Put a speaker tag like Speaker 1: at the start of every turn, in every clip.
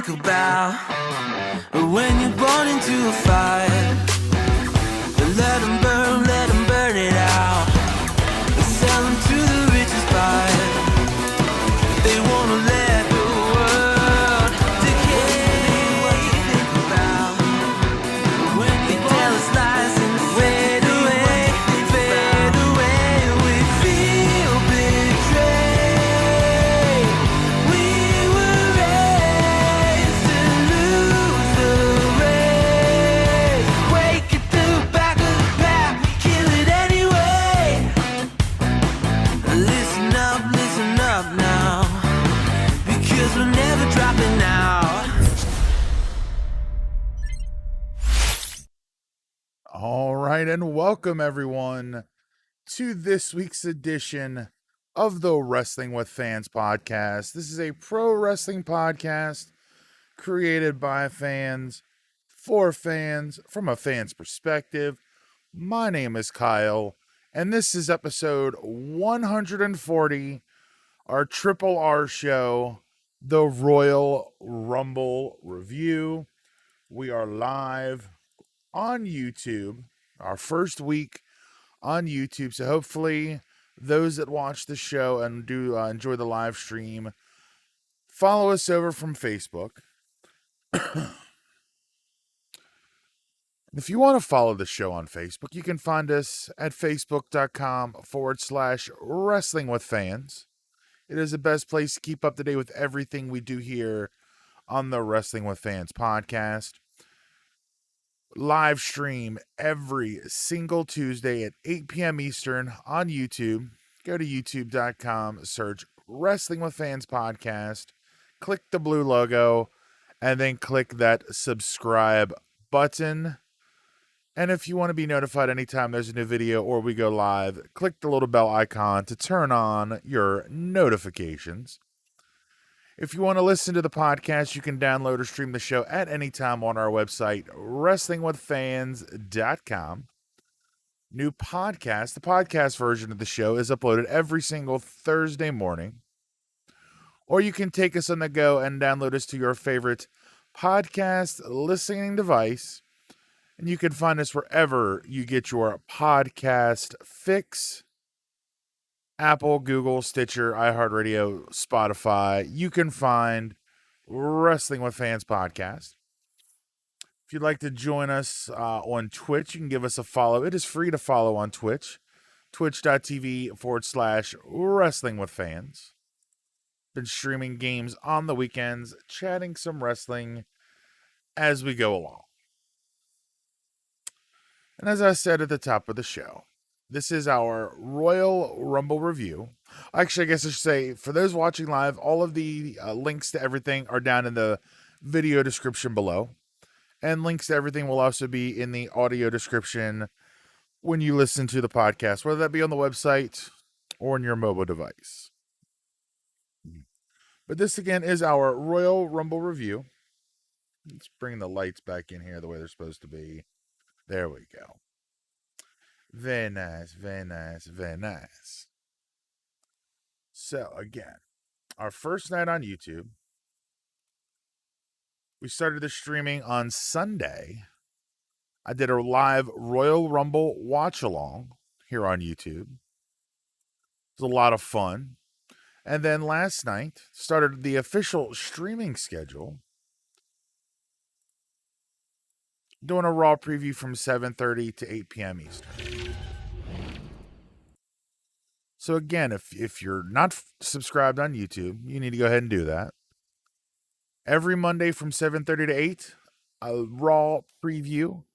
Speaker 1: think about when you're born into a fire. Let them burn it out. Sell them to the richest buyer. They wanna let the world decay. What you think about when they tell us lies and fade away, fade away. We feel betrayed. We were raised to lose the race. Wake at the back of the pack, kill it anyway. Listen up now, because we're never dropping out.
Speaker 2: All right, and welcome everyone to this week's edition of the Wrestling with Fans podcast. This is a pro wrestling podcast created by fans for fans from a fan's perspective. My name is Kyle, and this is episode 140, our Triple R show, the Royal Rumble review. We are live on YouTube, our first week on YouTube. So hopefully those that watch the show and do enjoy the live stream, follow us over from Facebook. If you want to follow the show on Facebook, you can find us at facebook.com/wrestling with fans. It is the best place to keep up to date with everything we do here on the Wrestling with Fans podcast. Live stream every single Tuesday at 8 p.m. Eastern on YouTube. Go to youtube.com, search Wrestling with Fans podcast, click the blue logo, and then click that subscribe button. And if you want to be notified anytime there's a new video or we go live, click the little bell icon to turn on your notifications. If you want to listen to the podcast, you can download or stream the show at any time on our website, wrestlingwithfans.com. New podcast, the podcast version of the show is uploaded every single Thursday morning. Or you can take us on the go and download us to your favorite podcast listening device. And you can find us wherever you get your podcast fix. Apple, Google, Stitcher, iHeartRadio, Spotify. You can find Wrestling with Fans podcast. If you'd like to join us on Twitch, you can give us a follow. It is free to follow on Twitch. Twitch.tv/Wrestling with Fans. Been streaming games on the weekends, chatting some wrestling as we go along. And as I said at the top of the show, this is our Royal Rumble review. Actually, I guess I should say, for those watching live, all of the links to everything are down in the video description below. And links to everything will also be in the audio description when you listen to the podcast, whether that be on the website or on your mobile device. But this, again, is our Royal Rumble review. Let's bring the lights back in here the way they're supposed to be. There we go. Very nice, very nice, very nice. So, again, our first night on YouTube. We started the streaming on Sunday. I did a live Royal Rumble watch-along here on YouTube. It was a lot of fun. And then last night, started the official streaming schedule. Doing a Raw preview from 7:30 to 8 p.m. Eastern. So again, if you're not subscribed on YouTube, you need to go ahead and do that. Every Monday from 7:30 to 8, a Raw preview.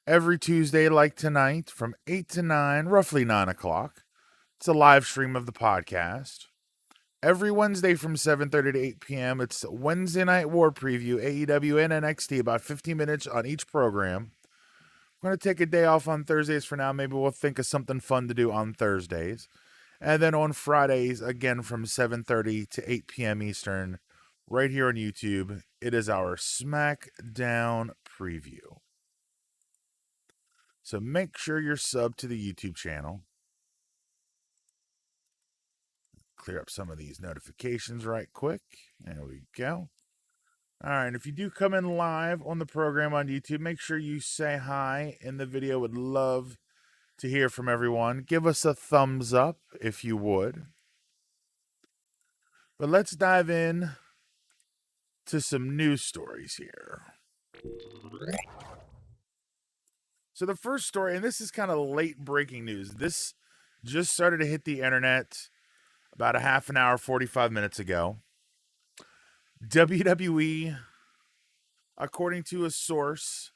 Speaker 2: Every Tuesday, like tonight, from 8 to 9, roughly 9 o'clock. It's a live stream of the podcast. Every Wednesday from 7:30 to 8 p.m., it's Wednesday Night War preview, AEW and NXT, about 15 minutes on each program. I'm going to take a day off on Thursdays for now. Maybe we'll think of something fun to do on Thursdays. And then on Fridays, again from 7:30 to 8 p.m. Eastern, right here on YouTube, it is our SmackDown preview. So make sure you're subbed to the YouTube channel. Clear up some of these notifications right quick. There we go. All right, if you do come in live on the program on YouTube, make sure you say hi in the video. Would love to hear from everyone. Give us a thumbs up if you would. But let's dive in to some news stories here. So the first story, and this is kind of late breaking news. This just started to hit the internet about a half an hour, 45 minutes ago. WWE, according to a source,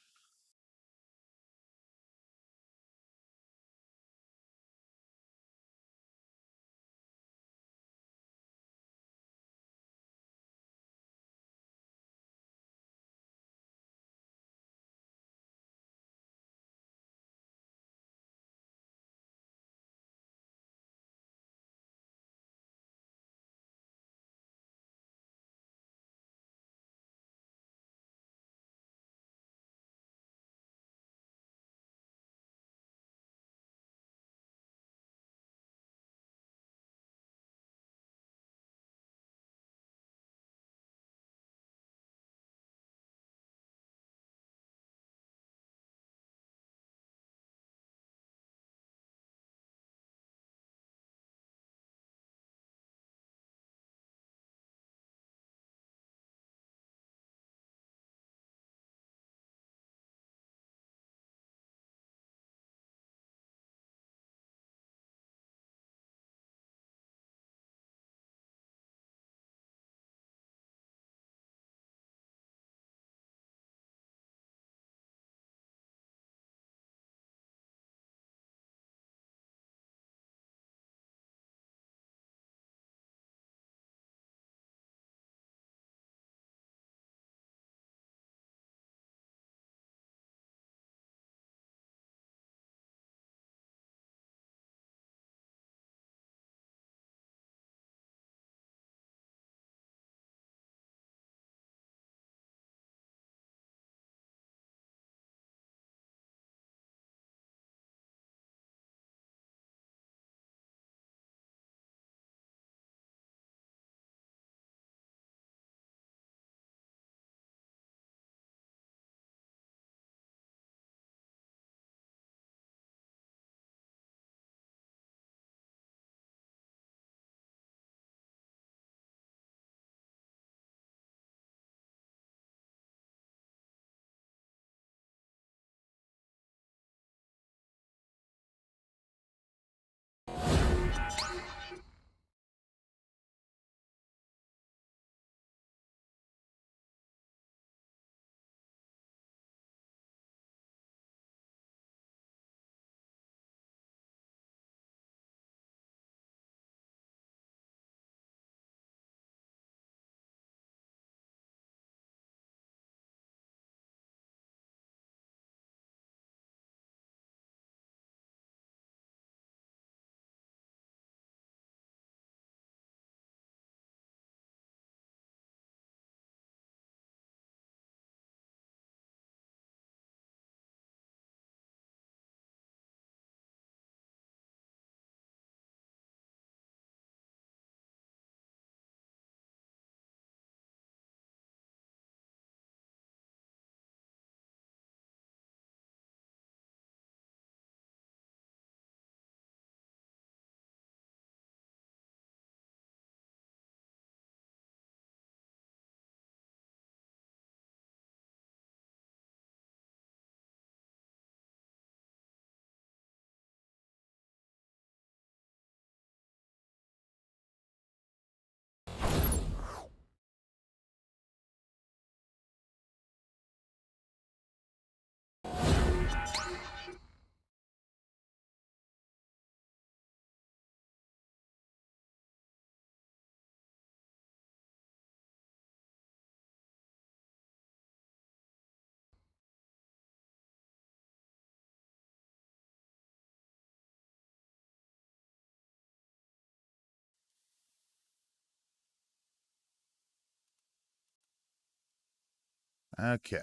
Speaker 2: okay.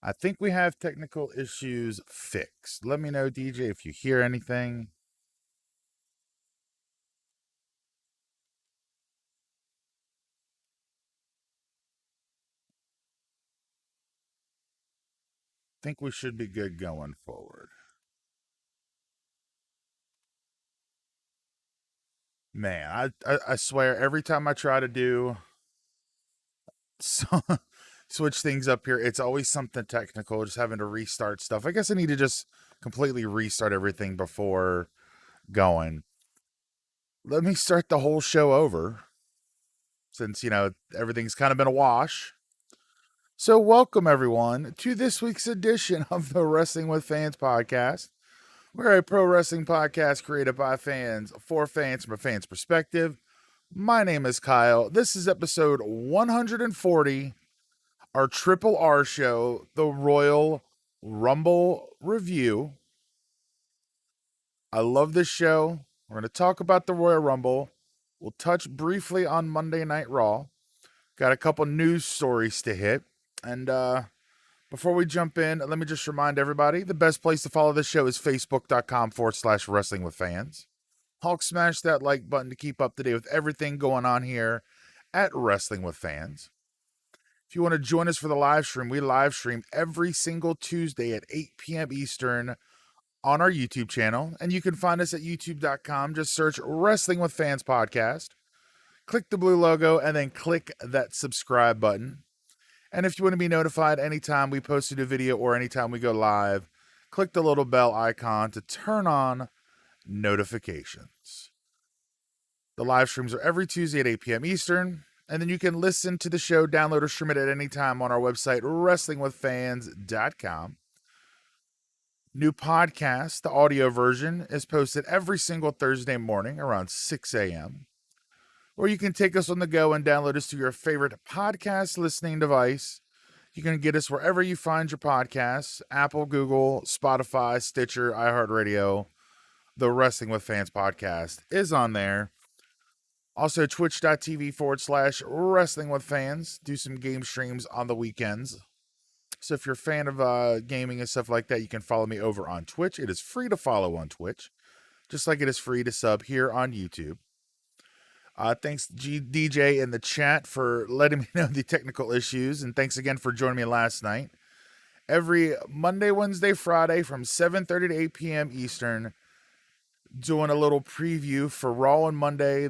Speaker 2: I think we have technical issues fixed. Let me know, DJ, if you hear anything. think we should be good going forward. Man, I swear every time I try to do so, switch things up here, it's always something technical, just having to restart stuff. I guess I need to just completely restart everything before going. Let me start the whole show over since, everything's kind of been a wash. So, welcome everyone to this week's edition of the Wrestling with Fans podcast. We're a pro wrestling podcast created by fans for fans from a fan's perspective. My name is Kyle. This is episode 140, our Triple R show, the Royal Rumble review. I love this show. We're going to talk about the Royal Rumble. We'll touch briefly on Monday Night Raw. Got a couple news stories to hit. And before we jump in, let me just remind everybody the best place to follow this show is facebook.com/wrestling with fans. Hulk, smash that like button to keep up to date with everything going on here at Wrestling with Fans. If you want to join us for the live stream, we live stream every single Tuesday at 8 p.m. Eastern on our YouTube channel. And you can find us at youtube.com. Just search Wrestling with Fans Podcast. Click the blue logo and then click that subscribe button. And if you want to be notified anytime we post a new video or anytime we go live, click the little bell icon to turn on notifications. The live streams are every Tuesday at 8 p.m. Eastern, and then you can listen to the show, download or stream it at any time on our website, wrestlingwithfans.com. New podcast, the audio version, is posted every single Thursday morning around 6 a.m. Or you can take us on the go and download us to your favorite podcast listening device. You can get us wherever you find your podcasts: Apple, Google, Spotify, Stitcher, iHeartRadio. The Wrestling with Fans podcast is on there. Also, twitch.tv/wrestling with fans. Do some game streams on the weekends. So if you're a fan of gaming and stuff like that, you can follow me over on Twitch. It is free to follow on Twitch, just like it is free to sub here on YouTube. Thanks, DJ in the chat, for letting me know the technical issues. And thanks again for joining me last night. Every Monday, Wednesday, Friday from 7:30 to 8 p.m. Eastern, doing a little preview for Raw on Monday,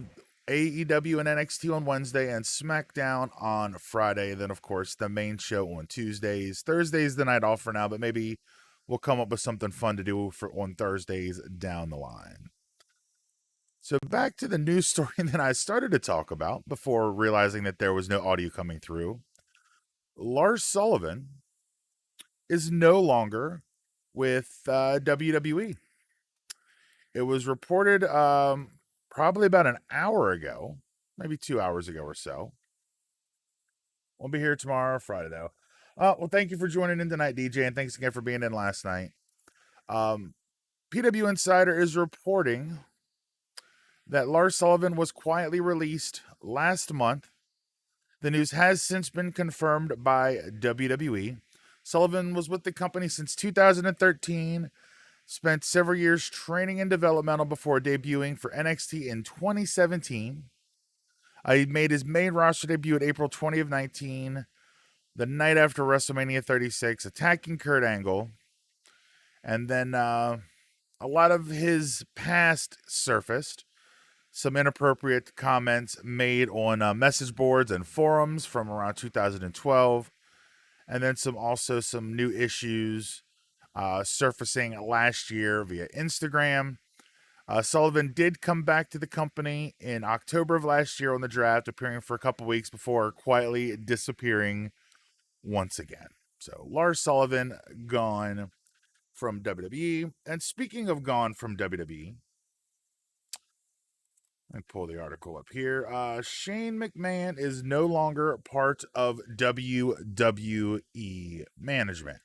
Speaker 2: AEW and NXT on Wednesday, and SmackDown on Friday. Then, of course, the main show on Tuesdays. Thursday's the night off for now, but maybe we'll come up with something fun to do on Thursdays down the line. So back to the news story that I started to talk about before realizing that there was no audio coming through. Lars Sullivan is no longer with WWE. It was reported probably about an hour ago, maybe 2 hours ago or so. We'll be here tomorrow, Friday, though. Well, thank you for joining in tonight, DJ, and thanks again for being in last night. PW Insider is reporting that Lars Sullivan was quietly released last month. The news has since been confirmed by WWE. Sullivan was with the company since 2013, spent several years training and developmental before debuting for NXT in 2017. He made his main roster debut at April 20 of 19, the night after WrestleMania 36, attacking Kurt Angle. And then a lot of his past surfaced. Some inappropriate comments made on message boards and forums from around 2012. And then some new issues surfacing last year via Instagram. Sullivan did come back to the company in October of last year on the draft, appearing for a couple weeks before quietly disappearing once again. So Lars Sullivan gone from WWE. And speaking of gone from WWE, let me pull the article up here. Shane McMahon is no longer part of WWE management.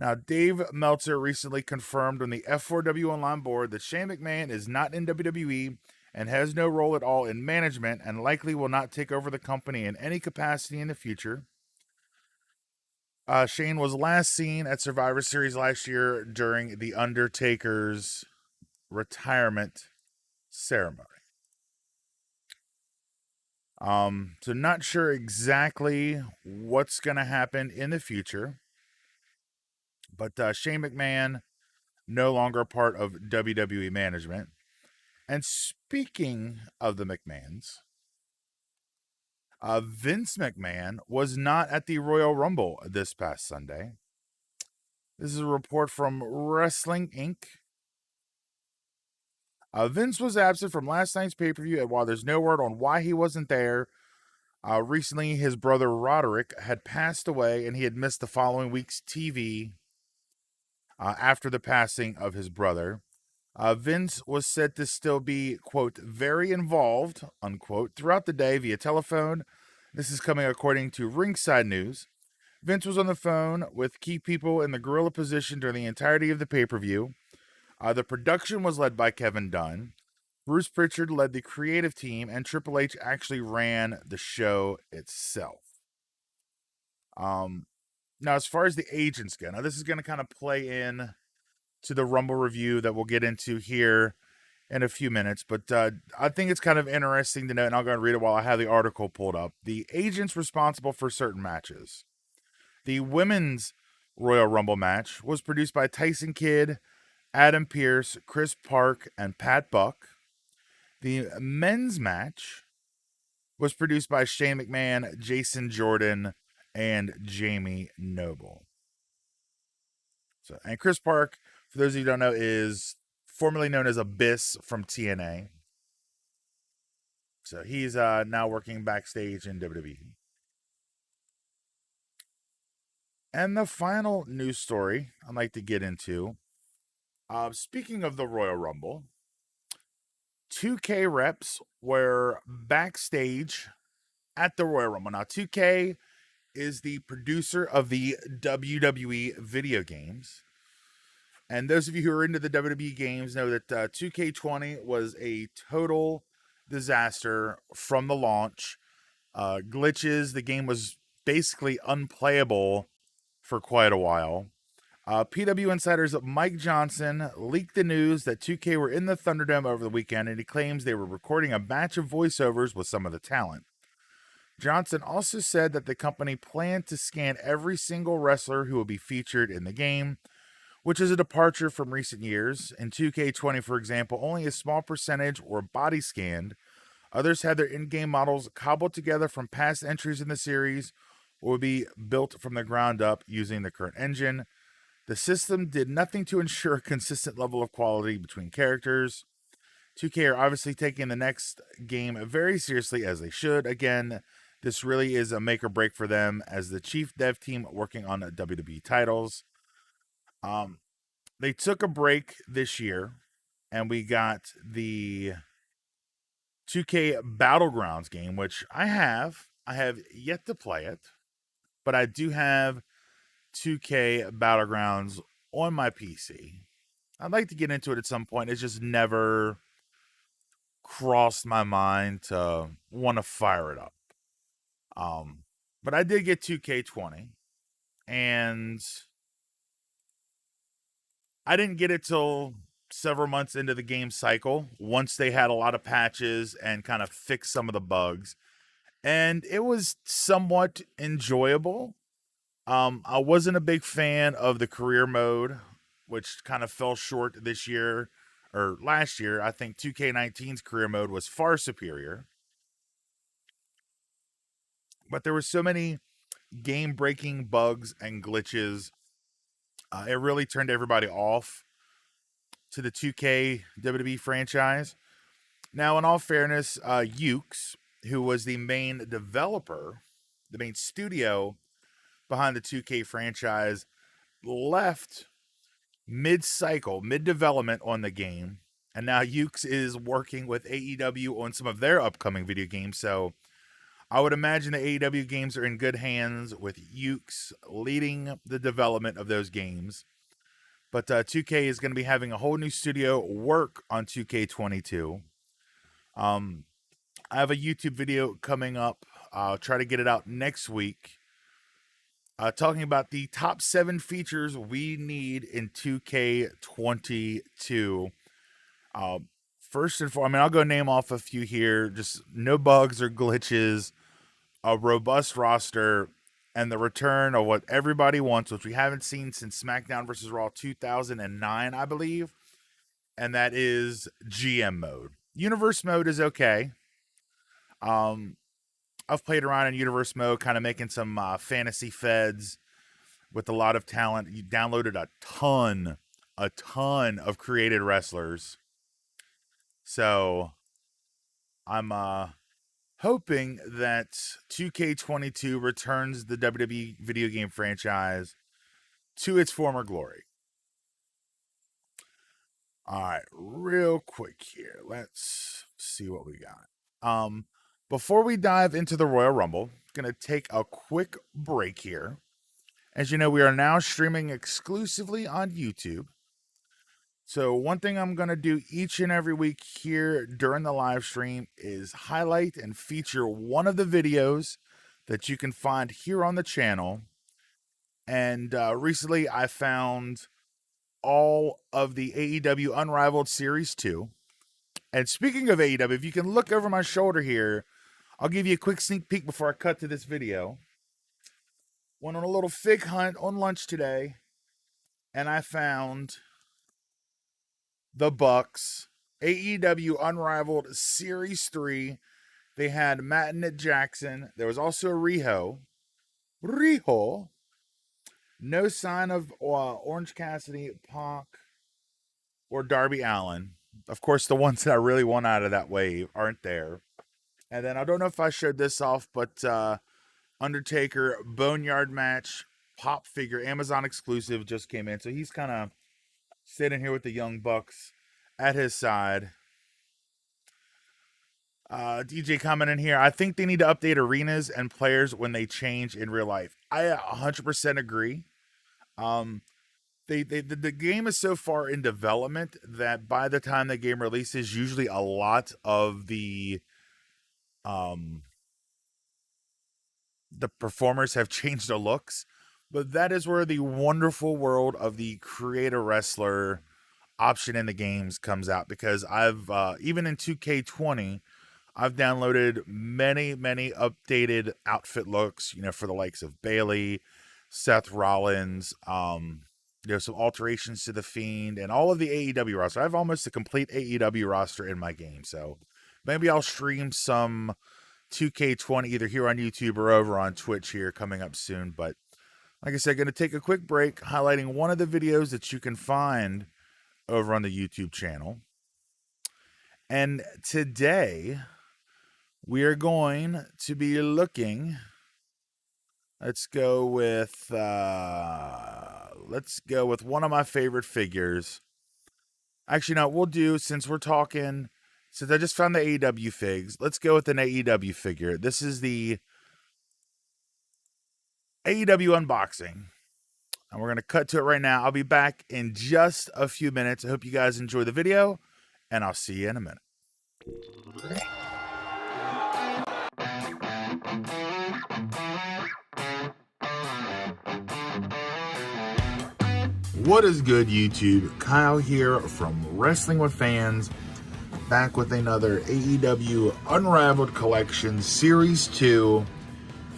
Speaker 2: Now, Dave Meltzer recently confirmed on the F4W Online board that Shane McMahon is not in WWE and has no role at all in management and likely will not take over the company in any capacity in the future. Shane was last seen at Survivor Series last year during The Undertaker's retirement ceremony. So not sure exactly what's going to happen in the future. But Shane McMahon, no longer part of WWE management. And speaking of the McMahons, Vince McMahon was not at the Royal Rumble this past Sunday. This is a report from Wrestling Inc. Vince was absent from last night's pay-per-view, and while there's no word on why he wasn't there, recently his brother Roderick had passed away, and he had missed the following week's TV after the passing of his brother. Vince was said to still be, quote, very involved, unquote, throughout the day via telephone. This is coming according to Ringside News. Vince was on the phone with key people in the gorilla position during the entirety of the pay-per-view. The production was led by Kevin Dunn. Bruce Pritchard led the creative team, and Triple H actually ran the show itself. Now, as far as the agents go, now this is going to kind of play in to the Rumble review that we'll get into here in a few minutes, but I think it's kind of interesting to note, and I'll go and read it while I have the article pulled up. The agents responsible for certain matches. The women's Royal Rumble match was produced by Tyson Kidd, Adam Pearce, Chris Park, and Pat Buck. The men's match was produced by Shane McMahon, Jason Jordan, and Jamie Noble. And Chris Park, for those of you who don't know, is formerly known as Abyss from TNA. So he's now working backstage in WWE. And the final news story I'd like to get into, speaking of the Royal Rumble, 2K reps were backstage at the Royal Rumble. Now, 2K is the producer of the WWE video games. And those of you who are into the WWE games know that 2K20 was a total disaster from the launch. Glitches, the game was basically unplayable for quite a while. PW Insider's Mike Johnson leaked the news that 2K were in the Thunderdome over the weekend, and he claims they were recording a batch of voiceovers with some of the talent. Johnson also said that the company planned to scan every single wrestler who will be featured in the game, which is a departure from recent years. In 2K20, for example, only a small percentage were body scanned. Others had their in-game models cobbled together from past entries in the series or would be built from the ground up using the current engine. The system did nothing to ensure a consistent level of quality between characters. 2K are obviously taking the next game very seriously, as they should. Again, this really is a make or break for them as the chief dev team working on WWE titles. They took a break this year, and we got the 2K Battlegrounds game, which I have. I have yet to play it, but I do have 2K Battlegrounds on my PC. I'd like to get into it at some point. It's just never crossed my mind to want to fire it up. But I did get 2K20, and I didn't get it till several months into the game cycle, once they had a lot of patches and kind of fixed some of the bugs. And it was somewhat enjoyable. I wasn't a big fan of the career mode, which kind of fell short this year or last year. I think 2K19's career mode was far superior. But there were so many game-breaking bugs and glitches. It really turned everybody off to the 2K WWE franchise. Now, in all fairness, Ukes, who was the main developer, the main studio behind the 2K franchise, left mid-cycle, mid-development on the game, and now Ukes is working with AEW on some of their upcoming video games. So I would imagine the AEW games are in good hands with Ukes leading the development of those games. But 2K is going to be having a whole new studio work on 2K22. I have a YouTube video coming up. I'll try to get it out next week. Talking about the top 7 features we need in 2K22. First and foremost, I'll go name off a few here. Just no bugs or glitches, a robust roster, and the return of what everybody wants, which we haven't seen since SmackDown vs. Raw 2009, I believe, and that is GM mode. Universe mode is okay. I've played around in universe mode, kind of making some fantasy feds with a lot of talent. You downloaded a ton of created wrestlers. So I'm hoping that 2K22 returns the WWE video game franchise to its former glory. All right, real quick here. Let's see what we got. Before we dive into the Royal Rumble, going to take a quick break here. As you know, we are now streaming exclusively on YouTube. So one thing I'm going to do each and every week here during the live stream is highlight and feature one of the videos that you can find here on the channel. And recently I found all of the AEW Unrivaled Series 2. And speaking of AEW, if you can look over my shoulder here, I'll give you a quick sneak peek before I cut to this video. Went on a little fig hunt on lunch today, and I found the Bucks AEW Unrivaled Series 3. They had Matt and Nick Jackson. There was also Riho. No sign of Orange Cassidy, Pac, or Darby Allin. Of course, the ones that I really want out of that wave aren't there. And then I don't know if I showed this off, but Undertaker Boneyard match pop figure, Amazon exclusive, just came in. So he's kind of sitting here with the Young Bucks at his side. DJ commenting here, I think they need to update arenas and players when they change in real life. I 100% agree. The game is so far in development that by the time the game releases, usually a lot of the performers have changed their looks. But that is where the wonderful world of the creator wrestler option in the games comes out, because I've even in 2K20 I've downloaded many updated outfit looks, for the likes of Bayley, Seth Rollins, some alterations to the Fiend, and all of the AEW roster. I have almost a complete AEW roster in my game, so maybe I'll stream some 2K20 either here on YouTube or over on Twitch here coming up soon. But like I said, going to take a quick break highlighting one of the videos that you can find over on the YouTube channel. And today we are going to be looking, let's go with one of my favorite figures. Actually, no, we'll do, since I just found the AEW figs, let's go with an AEW figure. This is the AEW unboxing, and we're going to cut to it right now. I'll be back in just a few minutes. I hope you guys enjoy the video, and I'll see you in a minute. What is good, YouTube? Kyle here from Wrestling with Fans, back with another AEW Unrivaled Collection Series 2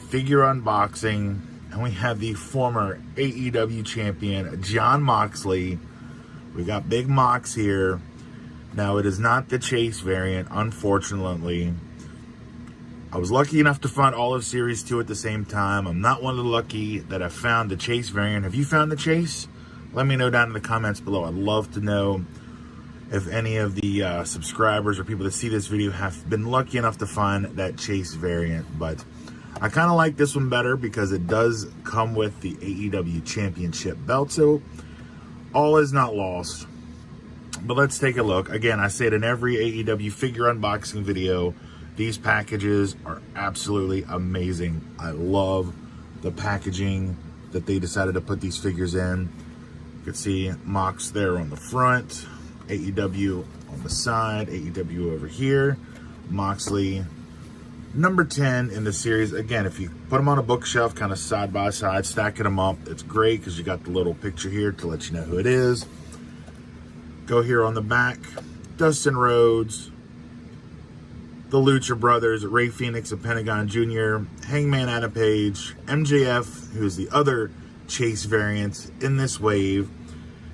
Speaker 2: figure unboxing. And we have the former AEW champion, Jon Moxley. We got Big Mox here. Now, it is not the Chase variant, unfortunately. I was lucky enough to find all of Series 2 at the same time. I'm not one of the lucky that I found the Chase variant. Have you found the Chase? Let me know down in the comments below. I'd love to know if any of the subscribers or people that see this video have been lucky enough to find that Chase variant. But I kind of like this one better because it does come with the AEW Championship belt. So all is not lost. But let's take a look. Again, I say it in every AEW figure unboxing video. These packages are absolutely amazing. I love the packaging that they decided to put these figures in. You can see Mox there on the front, AEW on the side, AEW over here, Moxley, number 10 in the series. Again, if you put them on a bookshelf, kind of side by side, stacking them up, it's great because you got the little picture here to let you know who it is. Go here on the back, Dustin Rhodes, the Lucha Brothers, Ray Phoenix and Pentagon Jr., Hangman Adam Page, MJF, who's the other Chase variant in this wave.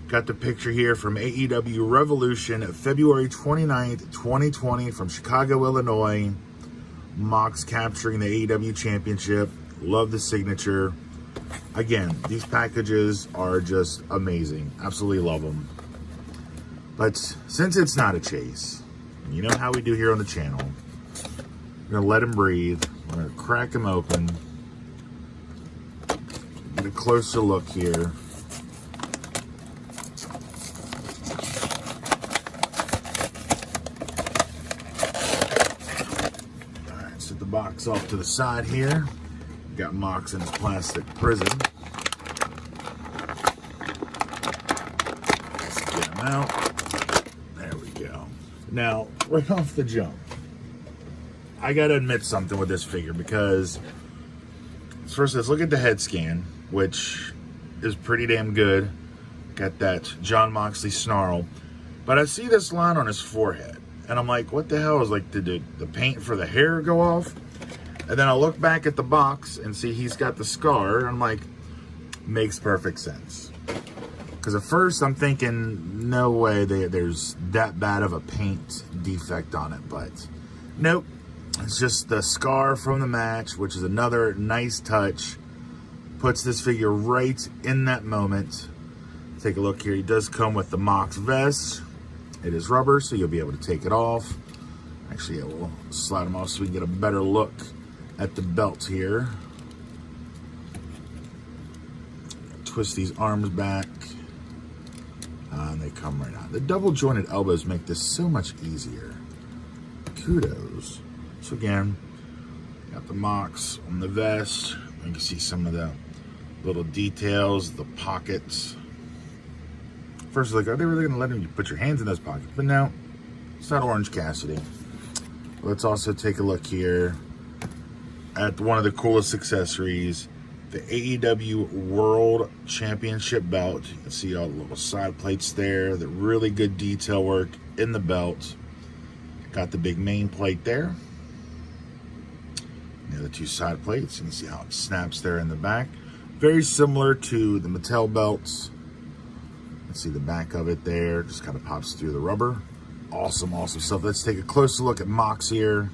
Speaker 2: Got the picture here from AEW Revolution, February 29th, 2020, from Chicago, Illinois. Mox capturing the AEW Championship. Love the signature. Again, these packages are just amazing. Absolutely love them. But since it's not a chase, you know how we do here on the channel. We're gonna let him breathe. We're gonna crack him open. Get a closer look here. All right, set the box off to the side here. Got Mox in his plastic prison. Let's get him out. There we go. Now, right off the jump, I gotta admit something with this figure, because first let's look at the head scan, which is pretty damn good. Got that Jon Moxley snarl, but I see this line on his forehead, and I'm like, what the hell? Is like, did the paint for the hair go off? And then I look back at the box and see he's got the scar, and I'm like, makes perfect sense. Because at first I'm thinking, no way there's that bad of a paint defect on it, but nope. It's just the scar from the match, which is another nice touch. Puts this figure right in that moment. Take a look here. He does come with the Mox vest. It is rubber, so you'll be able to take it off. Actually, yeah, we'll slide them off so we can get a better look at the belt here. Twist these arms back. And they come right out. The double jointed elbows make this so much easier. Kudos. So again, got the Mox on the vest. You can see some of the little details, the pockets. First, like, are they really going to let you put your hands in those pockets? But no, it's not Orange Cassidy. Let's also take a look here at one of the coolest accessories, the AEW World Championship belt. You can see all the little side plates there, the really good detail work in the belt. Got the big main plate there. The other two side plates, you can see how it snaps there in the back. Very similar to the Mattel belts. Let's see the back of it there. Just kind of pops through the rubber. Awesome, awesome stuff. Let's take a closer look at Mox here.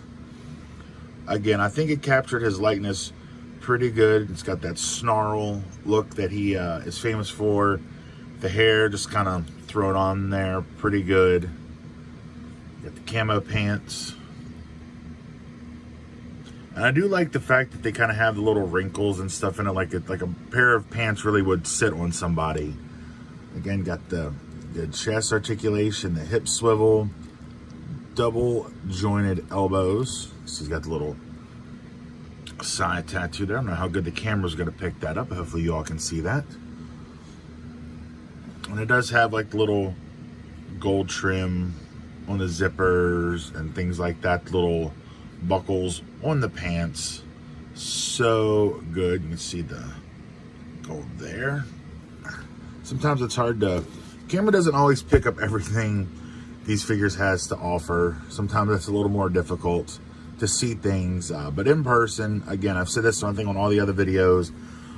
Speaker 2: Again, I think it captured his likeness pretty good. It's got that snarl look that he is famous for. The hair just kind of thrown on there pretty good. Got the camo pants. And I do like the fact that they kind of have the little wrinkles and stuff in it, like a pair of pants really would sit on somebody. Again, got the good chest articulation, the hip swivel, double jointed elbows. So he's got the little side tattoo there. I don't know how good the camera's going to pick that up, but hopefully you all can see that. And it does have like the little gold trim on the zippers and things like that, little buckles on the pants. So good. You can see the gold there. Sometimes it's hard to, camera doesn't always pick up everything these figures has to offer. Sometimes it's a little more difficult to see things, but in person, again, I've said this, I think, on all the other videos,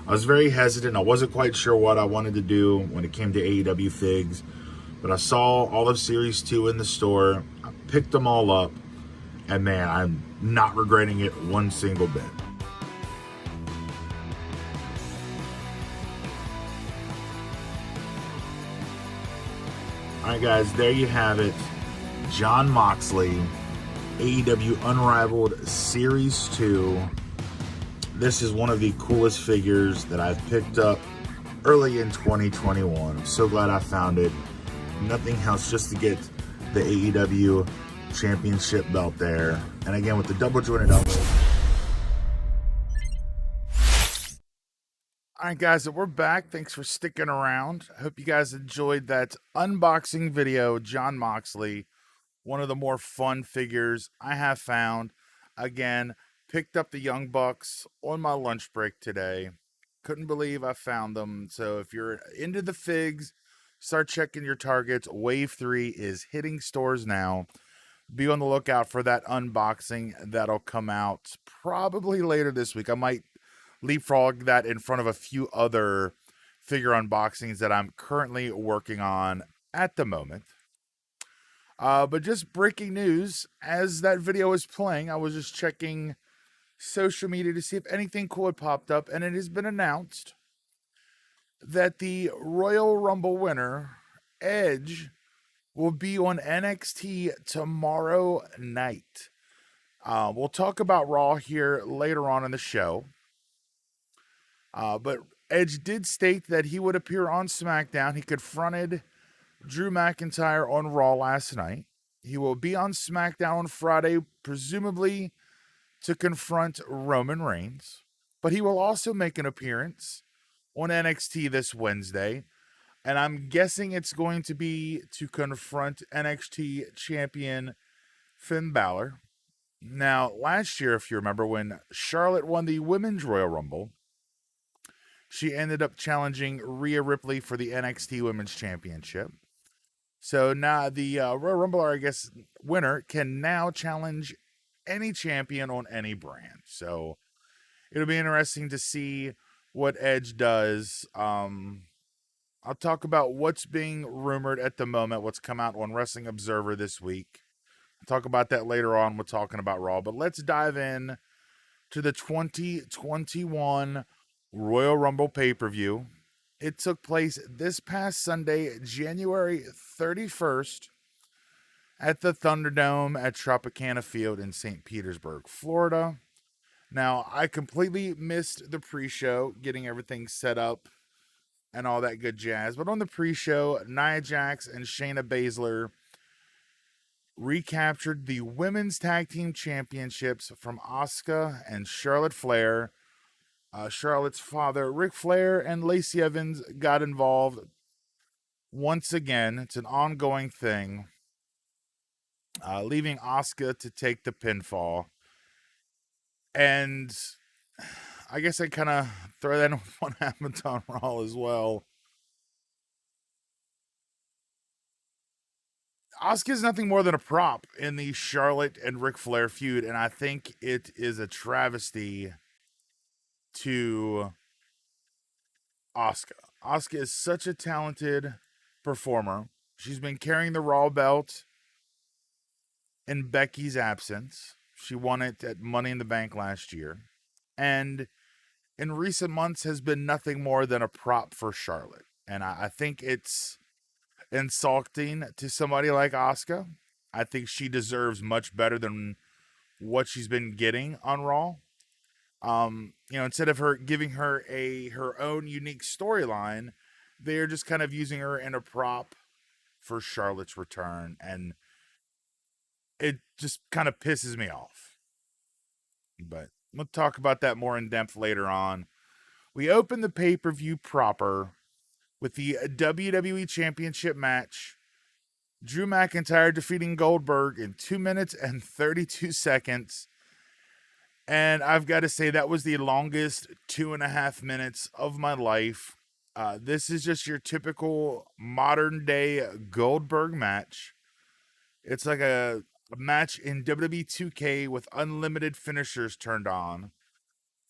Speaker 2: I was very hesitant. I wasn't quite sure what I wanted to do when it came to AEW figs, but I saw all of Series 2 in the store. I picked them all up, and man, I'm not regretting it one single bit. All right, guys, there you have it. Jon Moxley, AEW Unrivaled Series 2. This is one of the coolest figures that I've picked up early in 2021. I'm so glad I found it. Nothing else, just to get the AEW Championship belt there. And again, with the double jointed elbow. All right, guys, we're back. Thanks for sticking around. I hope you guys enjoyed that unboxing video. Jon Moxley, one of the more fun figures I have found. Again, picked up the Young Bucks on my lunch break today. Couldn't believe I found them. So if you're into the figs, start checking your targets. Wave 3 is hitting stores now. be on the lookout for that unboxing that'll come out probably later this week. I might leapfrog that in front of a few other figure unboxings that I'm currently working on at the moment. But just breaking news, as that video was playing, I was just checking social media to see if anything cool had popped up, and it has been announced that the Royal Rumble winner, Edge, will be on NXT tomorrow night. We'll talk about Raw here later on in the show. But Edge did state that he would appear on SmackDown. He confronted Drew McIntyre on Raw last night. He will be on SmackDown on Friday, presumably to confront Roman Reigns. But he will also make an appearance on NXT this Wednesday. And I'm guessing it's going to be to confront NXT champion Finn Balor. Now, last year, if you remember, when Charlotte won the Women's Royal Rumble, she ended up challenging Rhea Ripley for the NXT Women's Championship. So now the Royal Rumble, or I guess winner, can now challenge any champion on any brand. So it'll be interesting to see what Edge does. I'll talk about what's being rumored at the moment, what's come out on Wrestling Observer this week. I'll talk about that later on. We're talking about Raw, but let's dive in to the 2021 Royal Rumble pay-per-view. It took place this past Sunday, January 31st, at the Thunderdome at Tropicana Field in St. Petersburg, Florida. Now, I completely missed the pre-show, getting everything set up and all that good jazz. But on the pre-show, Nia Jax and Shayna Baszler recaptured the Women's Tag Team Championships from Asuka and Charlotte Flair. Charlotte's father, Ric Flair, and Lacey Evans got involved once again. It's an ongoing thing, leaving Asuka to take the pinfall. And I guess I kind of throw that in with what happened on Raw as well. Asuka is nothing more than a prop in the Charlotte and Ric Flair feud, and I think it is a travesty to Asuka. Asuka is such a talented performer. She's been carrying the Raw belt in Becky's absence. She won it at Money in the Bank last year. And in recent months has been nothing more than a prop for Charlotte. And I think it's insulting to somebody like Asuka. I think she deserves much better than what she's been getting on Raw. Instead of her giving her her own unique storyline, they're just kind of using her in a prop for Charlotte's return, and it just kind of pisses me off. But we'll talk about that more in depth later on. We open the pay-per-view proper with the WWE Championship match. Drew McIntyre defeating Goldberg in 2 minutes and 32 seconds. And I've got to say, that was the longest 2.5 minutes of my life. This is just your typical modern day Goldberg match. It's like a match in WWE 2K with unlimited finishers turned on.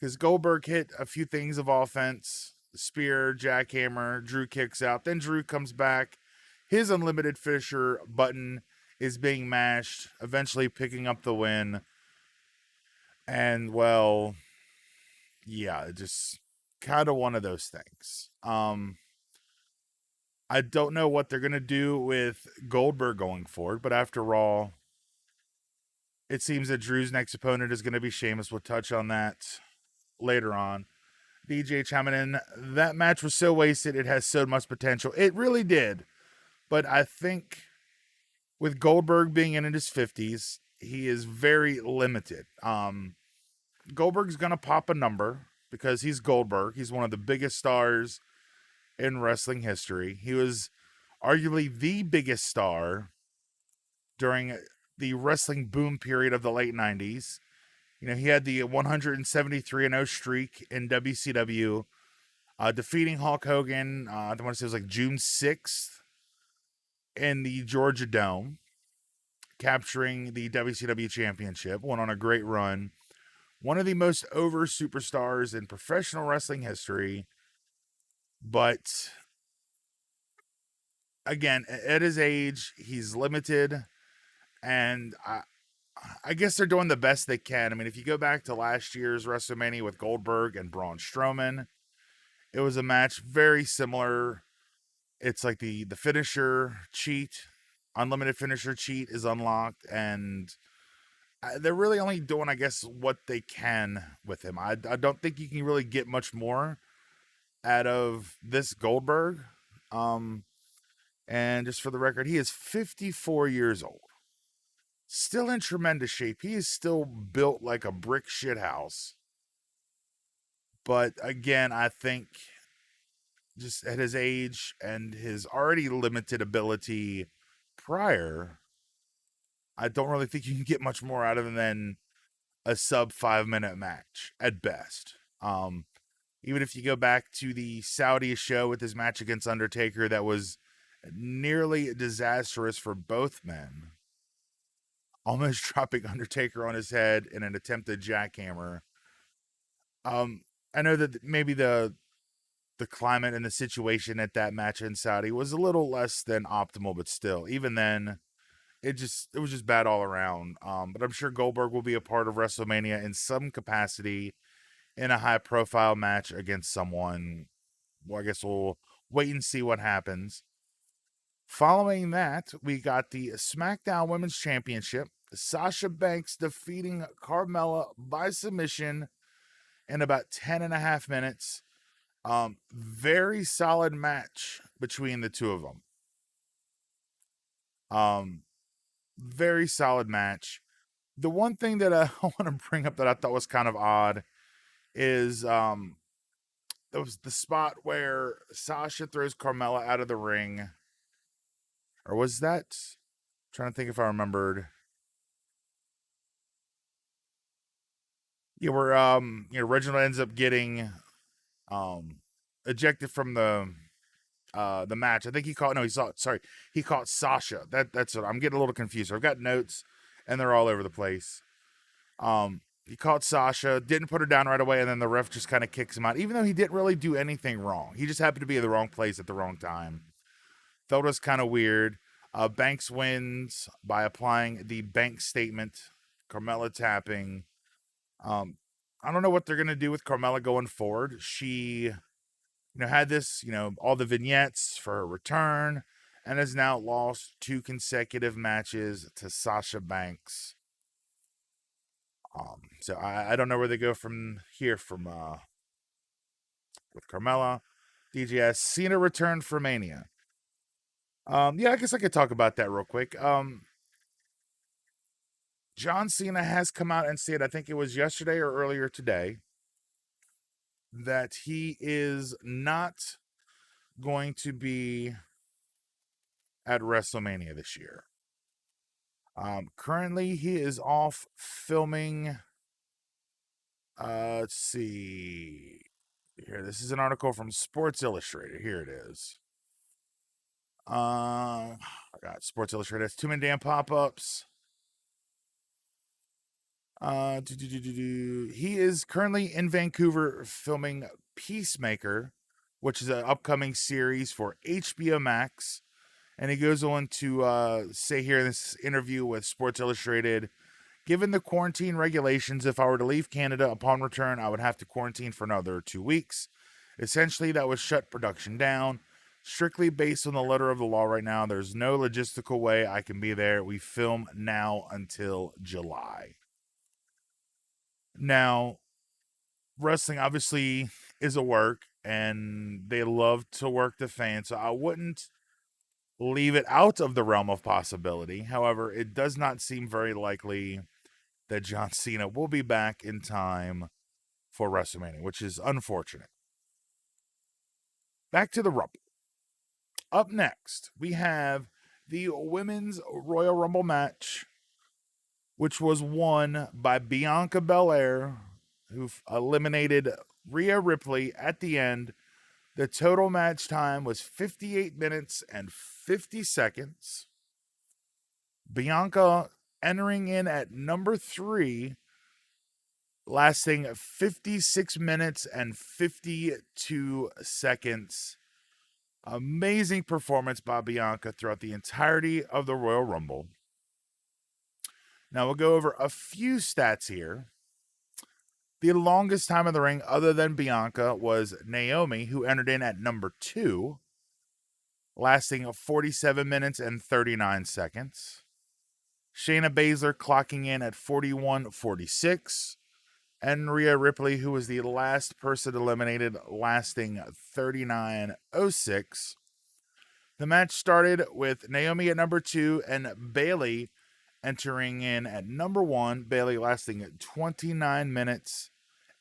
Speaker 2: Because Goldberg hit a few things of offense: spear, jackhammer, Drew kicks out. Then Drew comes back. His unlimited finisher button is being mashed, eventually picking up the win. And, well, yeah, just kind of one of those things. I don't know what they're going to do with Goldberg going forward, but after Raw, it seems that Drew's next opponent is going to be Sheamus. We'll touch on that later on. DJ chiming in, that match was so wasted, it has so much potential. It really did. But I think with Goldberg being in his 50s, he is very limited. Goldberg's going to pop a number because he's Goldberg. He's one of the biggest stars in wrestling history. He was arguably the biggest star during the wrestling boom period of the late 90s. He had the 173-0 streak in WCW, defeating Hulk Hogan, I want to say it was like June 6th in the Georgia Dome capturing the WCW Championship, went on a great run. One of the most over superstars in professional wrestling history. But again, at his age, he's limited. And I guess they're doing the best they can. I mean, if you go back to last year's WrestleMania with Goldberg and Braun Strowman, it was a match very similar. It's like the finisher cheat, unlimited finisher cheat is unlocked, and they're really only doing, I guess, what they can with him. I don't think you can really get much more out of this Goldberg. And just for the record, he is 54 years old. Still in tremendous shape. He is still built like a brick shit house. But again, I think just at his age and his already limited ability prior, I don't really think you can get much more out of him than a sub 5 minute match at best. Even if you go back to the Saudi show with his match against Undertaker, that was nearly disastrous for both men. Almost dropping Undertaker on his head in an attempted jackhammer. I know that maybe the climate and the situation at that match in Saudi was a little less than optimal, but still, even then, it was just bad all around. But I'm sure Goldberg will be a part of WrestleMania in some capacity in a high profile match against someone. Well, I guess we'll wait and see what happens. Following that, we got the SmackDown Women's Championship. Sasha Banks defeating Carmella by submission in about 10.5 minutes. Very solid match between the two of them. Very solid match. The one thing that I want to bring up that I thought was kind of odd is it was the spot where Sasha throws Carmella out of the ring. Or was that? I'm trying to think if I remembered. Yeah, where Reginald ends up getting ejected from the match. I think he caught he caught Sasha. That's what I'm getting a little confused. I've got notes and they're all over the place. He caught Sasha, didn't put her down right away, and then the ref just kind of kicks him out, even though he didn't really do anything wrong. He just happened to be in the wrong place at the wrong time. Felt was kind of weird. Banks wins by applying the bank statement. Carmella tapping. I don't know what they're gonna do with Carmella going forward. She, had this, all the vignettes for her return, and has now lost 2 consecutive matches to Sasha Banks. So I don't know where they go from here with Carmella. DJS Cena returned for Mania. Yeah, I guess I could talk about that real quick. John Cena has come out and said, I think it was yesterday or earlier today, that he is not going to be at WrestleMania this year. Currently, he is off filming. Let's see. Here, this is an article from Sports Illustrated. Here it is. I got Sports Illustrated. It's too many damn pop-ups. He is currently in Vancouver filming Peacemaker, which is an upcoming series for HBO Max. And he goes on to say here in this interview with Sports Illustrated, given the quarantine regulations, if I were to leave Canada upon return, I would have to quarantine for another 2 weeks. Essentially, that would shut production down. Strictly based on the letter of the law right now, there's no logistical way I can be there. We film now until July. Now, wrestling obviously is a work, and they love to work the fans, so I wouldn't leave it out of the realm of possibility. However, it does not seem very likely that John Cena will be back in time for WrestleMania, which is unfortunate. Back to the Rumble. Up next, we have the Women's Royal Rumble match, which was won by Bianca Belair, who eliminated Rhea Ripley at the end. The total match time was 58 minutes and 50 seconds. Bianca entering in at number 3, lasting 56 minutes and 52 seconds. Amazing performance by Bianca throughout the entirety of the Royal Rumble. Now we'll go over a few stats here. The longest time in the ring other than Bianca was Naomi, who entered in at number 2, lasting 47 minutes and 39 seconds. Shayna Baszler clocking in at 41:46. And Rhea Ripley, who was the last person eliminated, lasting 39:06. The match started with Naomi at number 2 and Bayley entering in at number 1. Bayley lasting 29 minutes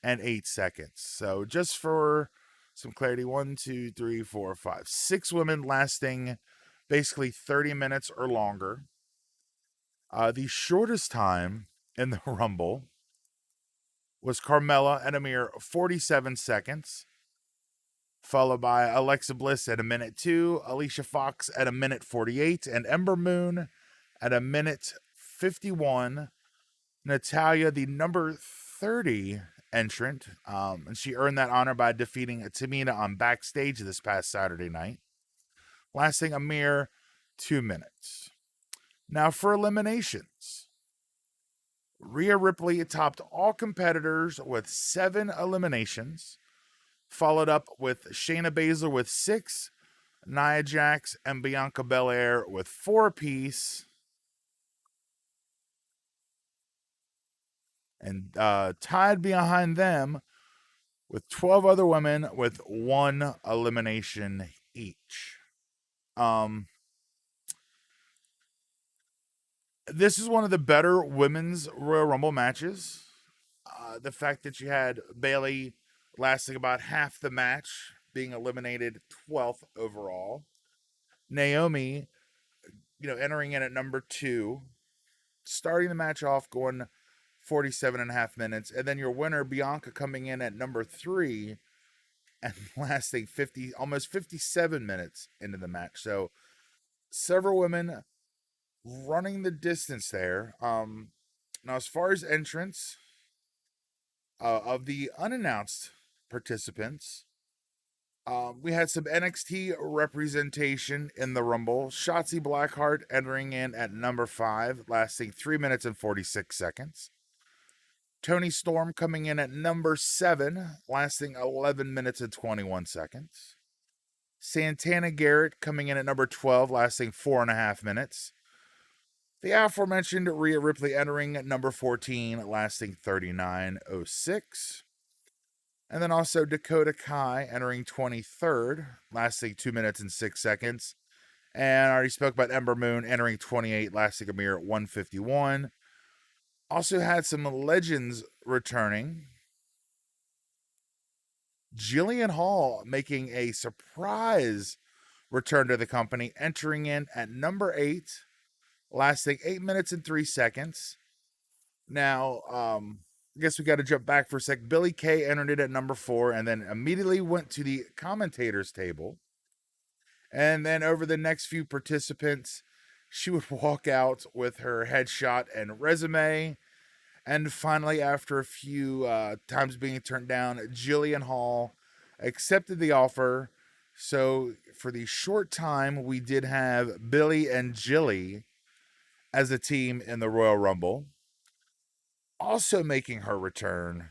Speaker 2: and 8 seconds. So just for some clarity, 1, 2, 3, 4, 5, 6 women lasting basically 30 minutes or longer. The shortest time in the Rumble was Carmella at a mere 47 seconds, followed by Alexa Bliss at 1:02, Alicia Fox at 1:48, and Ember Moon at 1:51. Natalya, the number 30 entrant, and she earned that honor by defeating Tamina on Backstage this past Saturday night, lasting a mere 2 minutes. Now for eliminations. Rhea Ripley topped all competitors with 7 eliminations, followed up with Shayna Baszler with 6, Nia Jax and Bianca Belair with 4 apiece, and tied behind them with 12 other women with 1 elimination each. This is one of the better women's Royal Rumble matches. The fact that you had Bayley lasting about half the match, being eliminated 12th overall. Naomi, entering in at number 2, starting the match off going 47 and a half minutes. And then your winner, Bianca, coming in at number 3 and lasting almost 57 minutes into the match. So several women running the distance there. Now, as far as entrance of the unannounced participants, we had some NXT representation in the Rumble. Shotzi Blackheart entering in at number 5, lasting 3 minutes and 46 seconds. Toni Storm coming in at number 7, lasting 11 minutes and 21 seconds. Santana Garrett coming in at number 12, lasting 4.5 minutes. The aforementioned Rhea Ripley entering at number 14, lasting 39:06. And then also Dakota Kai entering 23rd, lasting 2 minutes and 6 seconds. And I already spoke about Ember Moon entering 28, lasting a mere 1:51. Also had some legends returning. Jillian Hall making a surprise return to the company, entering in at number 8, lasting 8 minutes and 3 seconds. Now, I guess we got to jump back for a sec. Billie Kay entered it at number 4 and then immediately went to the commentators table. And then over the next few participants, she would walk out with her headshot and resume. And finally, after a few times being turned down, Jillian Hall accepted the offer. So for the short time, we did have Billy and Jilly as a team in the Royal Rumble. Also making her return,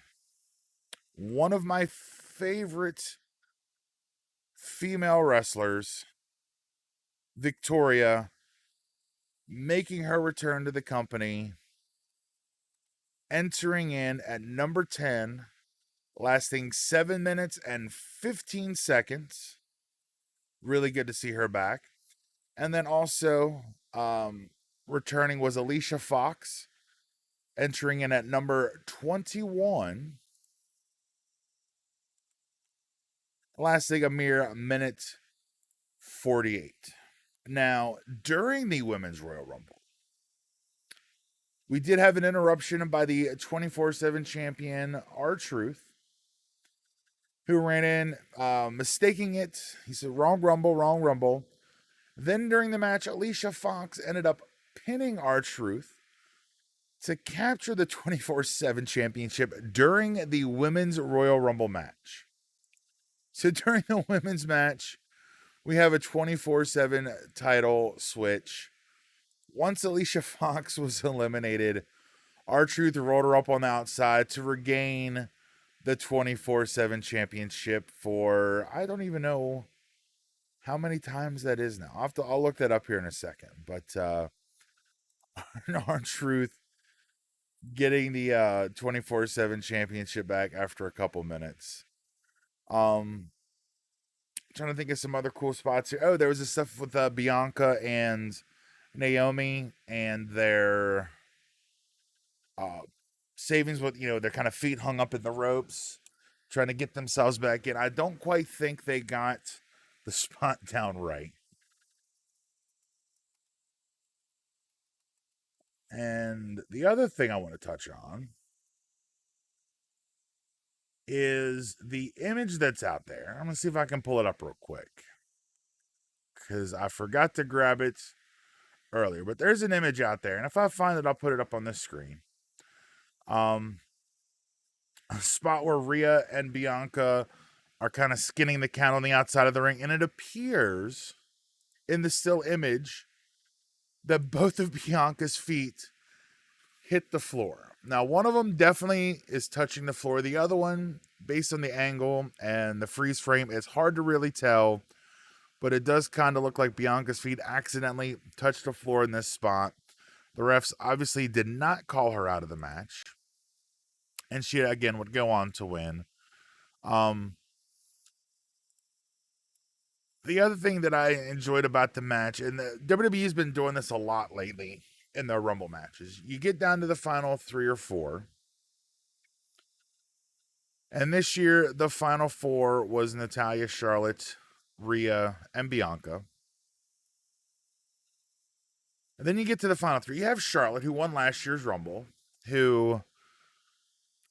Speaker 2: one of my favorite female wrestlers, Victoria, making her return to the company, entering in at number 10, lasting 7 minutes and 15 seconds. Really good to see her back. And then also returning was Alicia Fox, entering in at number 21, lasting a mere minute 48. Now, during the Women's Royal Rumble, we did have an interruption by the 24/7 champion, R-Truth, who ran in, mistaking it. He said, wrong Rumble, wrong Rumble. Then during the match, Alicia Fox ended up pinning R-Truth to capture the 24/7 championship during the Women's Royal Rumble match. So during the women's match, we have a 24/7 title switch. Once Alicia Fox was eliminated, R-Truth rolled her up on the outside to regain the 24/7 championship for, I don't even know how many times that is now. I'll look that up here in a second. But R-Truth getting the 24/7 championship back after a couple minutes. Trying to think of some other cool spots here. Oh, there was this stuff with Bianca and Naomi and their savings with, their kind of feet hung up in the ropes, trying to get themselves back in. I don't quite think they got the spot down right. And the other thing I want to touch on is the image that's out there. I'm going to see if I can pull it up real quick because I forgot to grab it earlier. But there's an image out there, and if I find it, I'll put it up on this screen. A spot where Rhea and Bianca are kind of skinning the cat on the outside of the ring, and it appears in the still image that both of Bianca's feet hit the floor. Now, one of them definitely is touching the floor. The other one, based on the angle and the freeze frame, it's hard to really tell, but it does kind of look like Bianca's feet accidentally touched the floor in this spot. The refs obviously did not call her out of the match, and she, again, would go on to win. The other thing that I enjoyed about the match, and the WWE's been doing this a lot lately in their Rumble matches, you get down to the final 3 or 4. And this year, the final 4 was Natalya, Charlotte, Rhea, and Bianca. And then you get to the final 3. You have Charlotte, who won last year's Rumble, who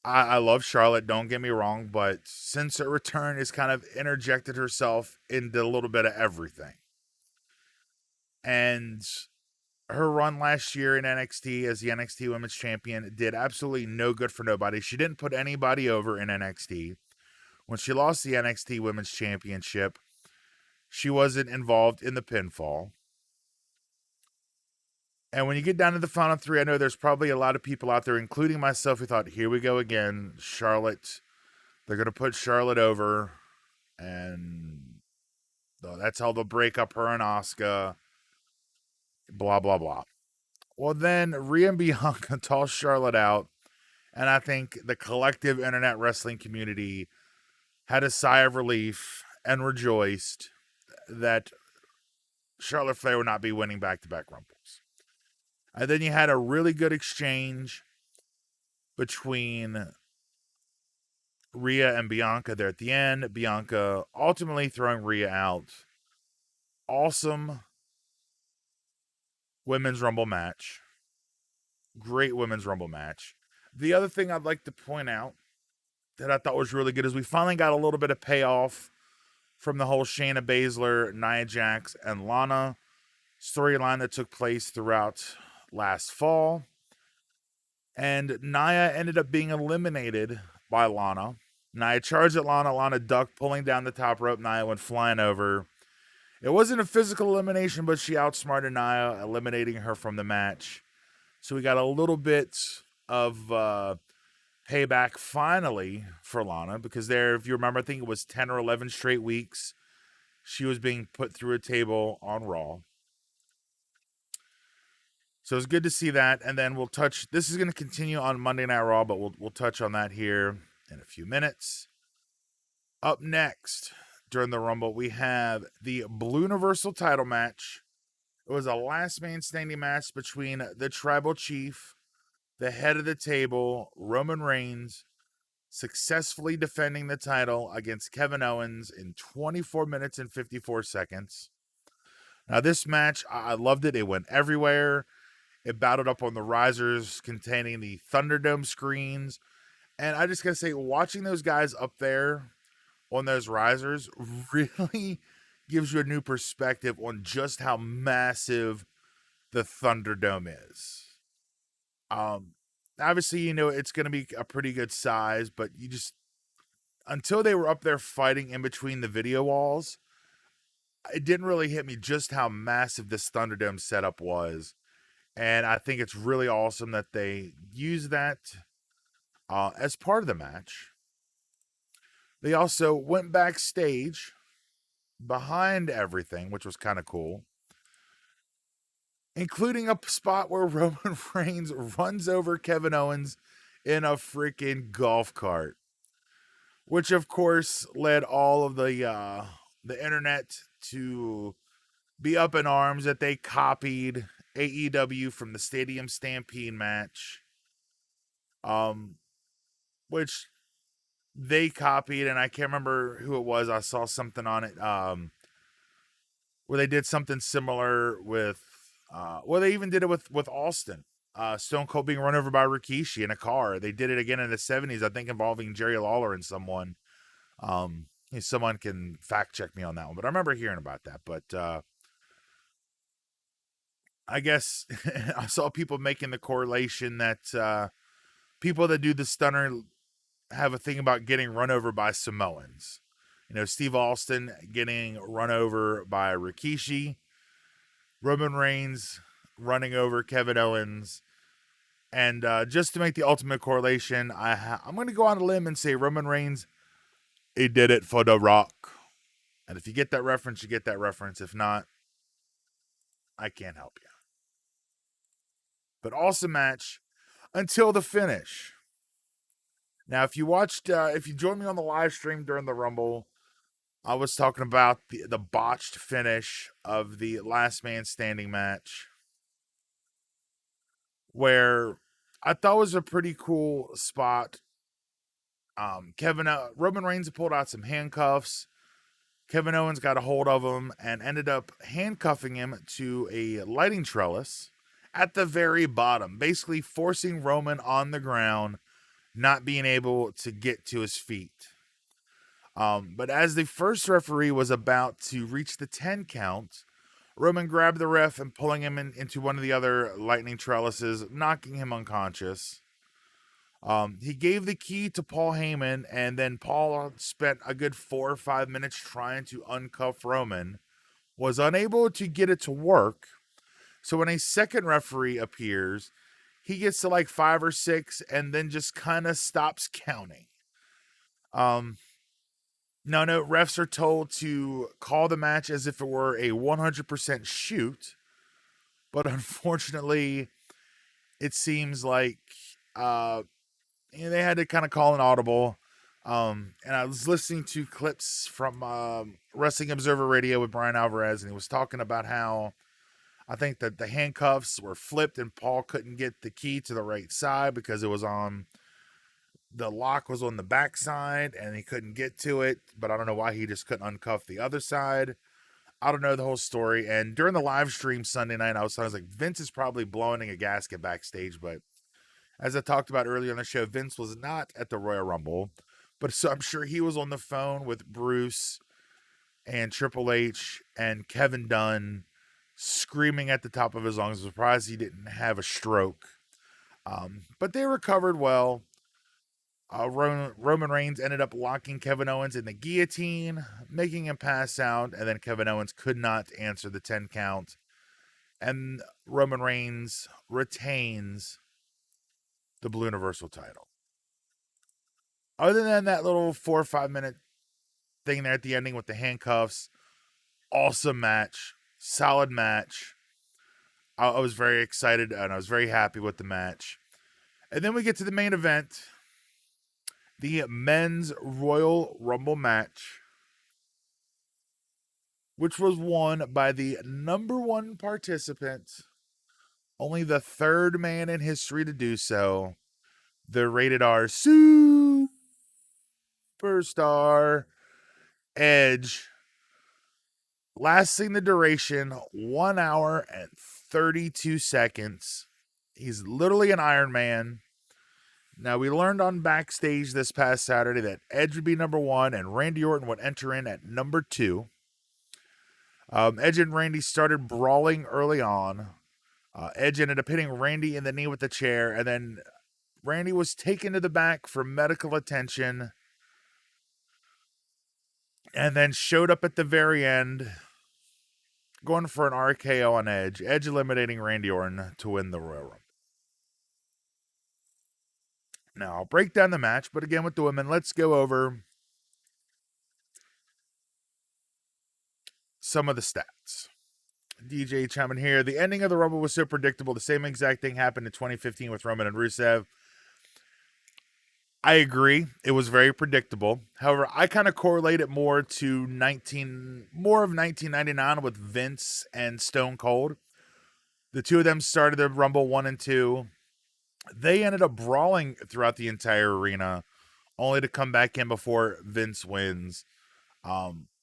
Speaker 2: I love Charlotte, don't get me wrong, but since her return has kind of interjected herself into a little bit of everything. And her run last year in NXT as the NXT Women's Champion did absolutely no good for nobody. She didn't put anybody over in NXT. When she lost the NXT Women's Championship, she wasn't involved in the pinfall. And when you get down to the final 3, I know there's probably a lot of people out there, including myself, who thought, here we go again. Charlotte, they're going to put Charlotte over. And that's how they'll break up her and Asuka. Blah, blah, blah. Well, then Rhea and Bianca toss Charlotte out. And I think the collective internet wrestling community had a sigh of relief and rejoiced that Charlotte Flair would not be winning back-to-back Rumbles. And then you had a really good exchange between Rhea and Bianca there at the end. Bianca ultimately throwing Rhea out. Awesome Women's Rumble match. Great Women's Rumble match. The other thing I'd like to point out that I thought was really good is we finally got a little bit of payoff from the whole Shayna Baszler, Nia Jax, and Lana storyline that took place throughout last fall. And Nia ended up being eliminated by Lana. Nia charged at Lana. Lana ducked, pulling down the top rope. Nia went flying over. It wasn't a physical elimination, but she outsmarted Nia, eliminating her from the match. So we got a little bit of payback finally for Lana, because there, if you remember, I think it was 10 or 11 straight weeks she was being put through a table on Raw. So it's good to see that. And then we'll touch, this is going to continue on Monday Night Raw, but we'll touch on that here in a few minutes. Up next during the Rumble, we have the Blue Universal title match. It was a last man standing match between the Tribal Chief, the head of the table, Roman Reigns, successfully defending the title against Kevin Owens in 24 minutes and 54 seconds. Now, this match, I loved it. It went everywhere. It battled up on the risers containing the Thunderdome screens. And I just got to say, watching those guys up there on those risers really gives you a new perspective on just how massive the Thunderdome is. Obviously, you know, it's going to be a pretty good size, but you just, until they were up there fighting in between the video walls, it didn't really hit me just how massive this Thunderdome setup was. And I think it's really awesome that they use that as part of the match. They also went backstage behind everything, which was kind of cool, including a spot where Roman Reigns runs over Kevin Owens in a freaking golf cart, which of course led all of the internet to be up in arms that they copied AEW from the Stadium Stampede match, which they copied, and I can't remember who it was. I saw something on it where they did something similar with, well, they even did it with Austin. Stone Cold being run over by Rikishi in a car. They did it again in the 70s, I think, involving Jerry Lawler and someone. Someone can fact check me on that one, but I remember hearing about that. But I guess I saw people making the correlation that people that do the stunner have a thing about getting run over by Samoans. You know, Steve Austin getting run over by Rikishi, Roman Reigns running over Kevin Owens. And just to make the ultimate correlation, I'm going to go on a limb and say Roman Reigns, he did it for The Rock. And if you get that reference, you get that reference. If not, I can't help you. But awesome match until the finish. Now, if you joined me on the live stream during the Rumble, I was talking about the botched finish of the Last Man Standing match, where I thought was a pretty cool spot. Roman Reigns pulled out some handcuffs. Kevin Owens got a hold of him and ended up handcuffing him to a lighting trellis at the very bottom, basically forcing Roman on the ground, not being able to get to his feet. But as the first referee was about to reach the 10 count, Roman grabbed the ref and pulling him into one of the other lightning trellises, knocking him unconscious. He gave the key to Paul Heyman, and then Paul spent a good 4 or 5 minutes trying to uncuff Roman, was unable to get it to work. So when a second referee appears, he gets to like 5 or 6 and then just kind of stops counting. No, refs are told to call the match as if it were a 100% shoot, but unfortunately, it seems like they had to kind of call an audible. And I was listening to clips from Wrestling Observer Radio with Brian Alvarez, and he was talking about how I think that the handcuffs were flipped and Paul couldn't get the key to the right side because it was on, the lock was on the back side and he couldn't get to it, but I don't know why he just couldn't uncuff the other side. I don't know the whole story. And during the live stream Sunday night, I was like, Vince is probably blowing a gasket backstage, but as I talked about earlier on the show, Vince was not at the Royal Rumble, but so I'm sure he was on the phone with Bruce and Triple H and Kevin Dunn, screaming at the top of his lungs. I'm surprised he didn't have a stroke. But they recovered well. Roman Reigns ended up locking Kevin Owens in the guillotine, making him pass out, and then Kevin Owens could not answer the 10 count. And Roman Reigns retains the Blue Universal title. Other than that little 4 or 5 minute thing there at the ending with the handcuffs, awesome match, solid match. I was very excited and I was very happy with the match. And then we get to the main event, the men's Royal Rumble match, which was won by the number one participant, only the third man in history to do so, the Rated R Superstar Edge, lasting the duration 1 hour and 32 seconds. He's literally an Iron Man. Now, we learned on Backstage this past Saturday that Edge would be number 1 and Randy Orton would enter in at number 2. Edge and Randy started brawling early on. Edge ended up hitting Randy in the knee with the chair, and then Randy was taken to the back for medical attention and then showed up at the very end going for an RKO on Edge. Edge eliminating Randy Orton to win the Royal Rumble. Now, I'll break down the match, but again with the women, let's go over some of the stats. DJ chiming here. The ending of the Rumble was so predictable. The same exact thing happened in 2015 with Roman and Rusev. I agree. It was very predictable. However, I kind of correlate it more to more of 1999 with Vince and Stone Cold. The two of them started the Rumble 1 and 2. They ended up brawling throughout the entire arena, only to come back in before Vince wins.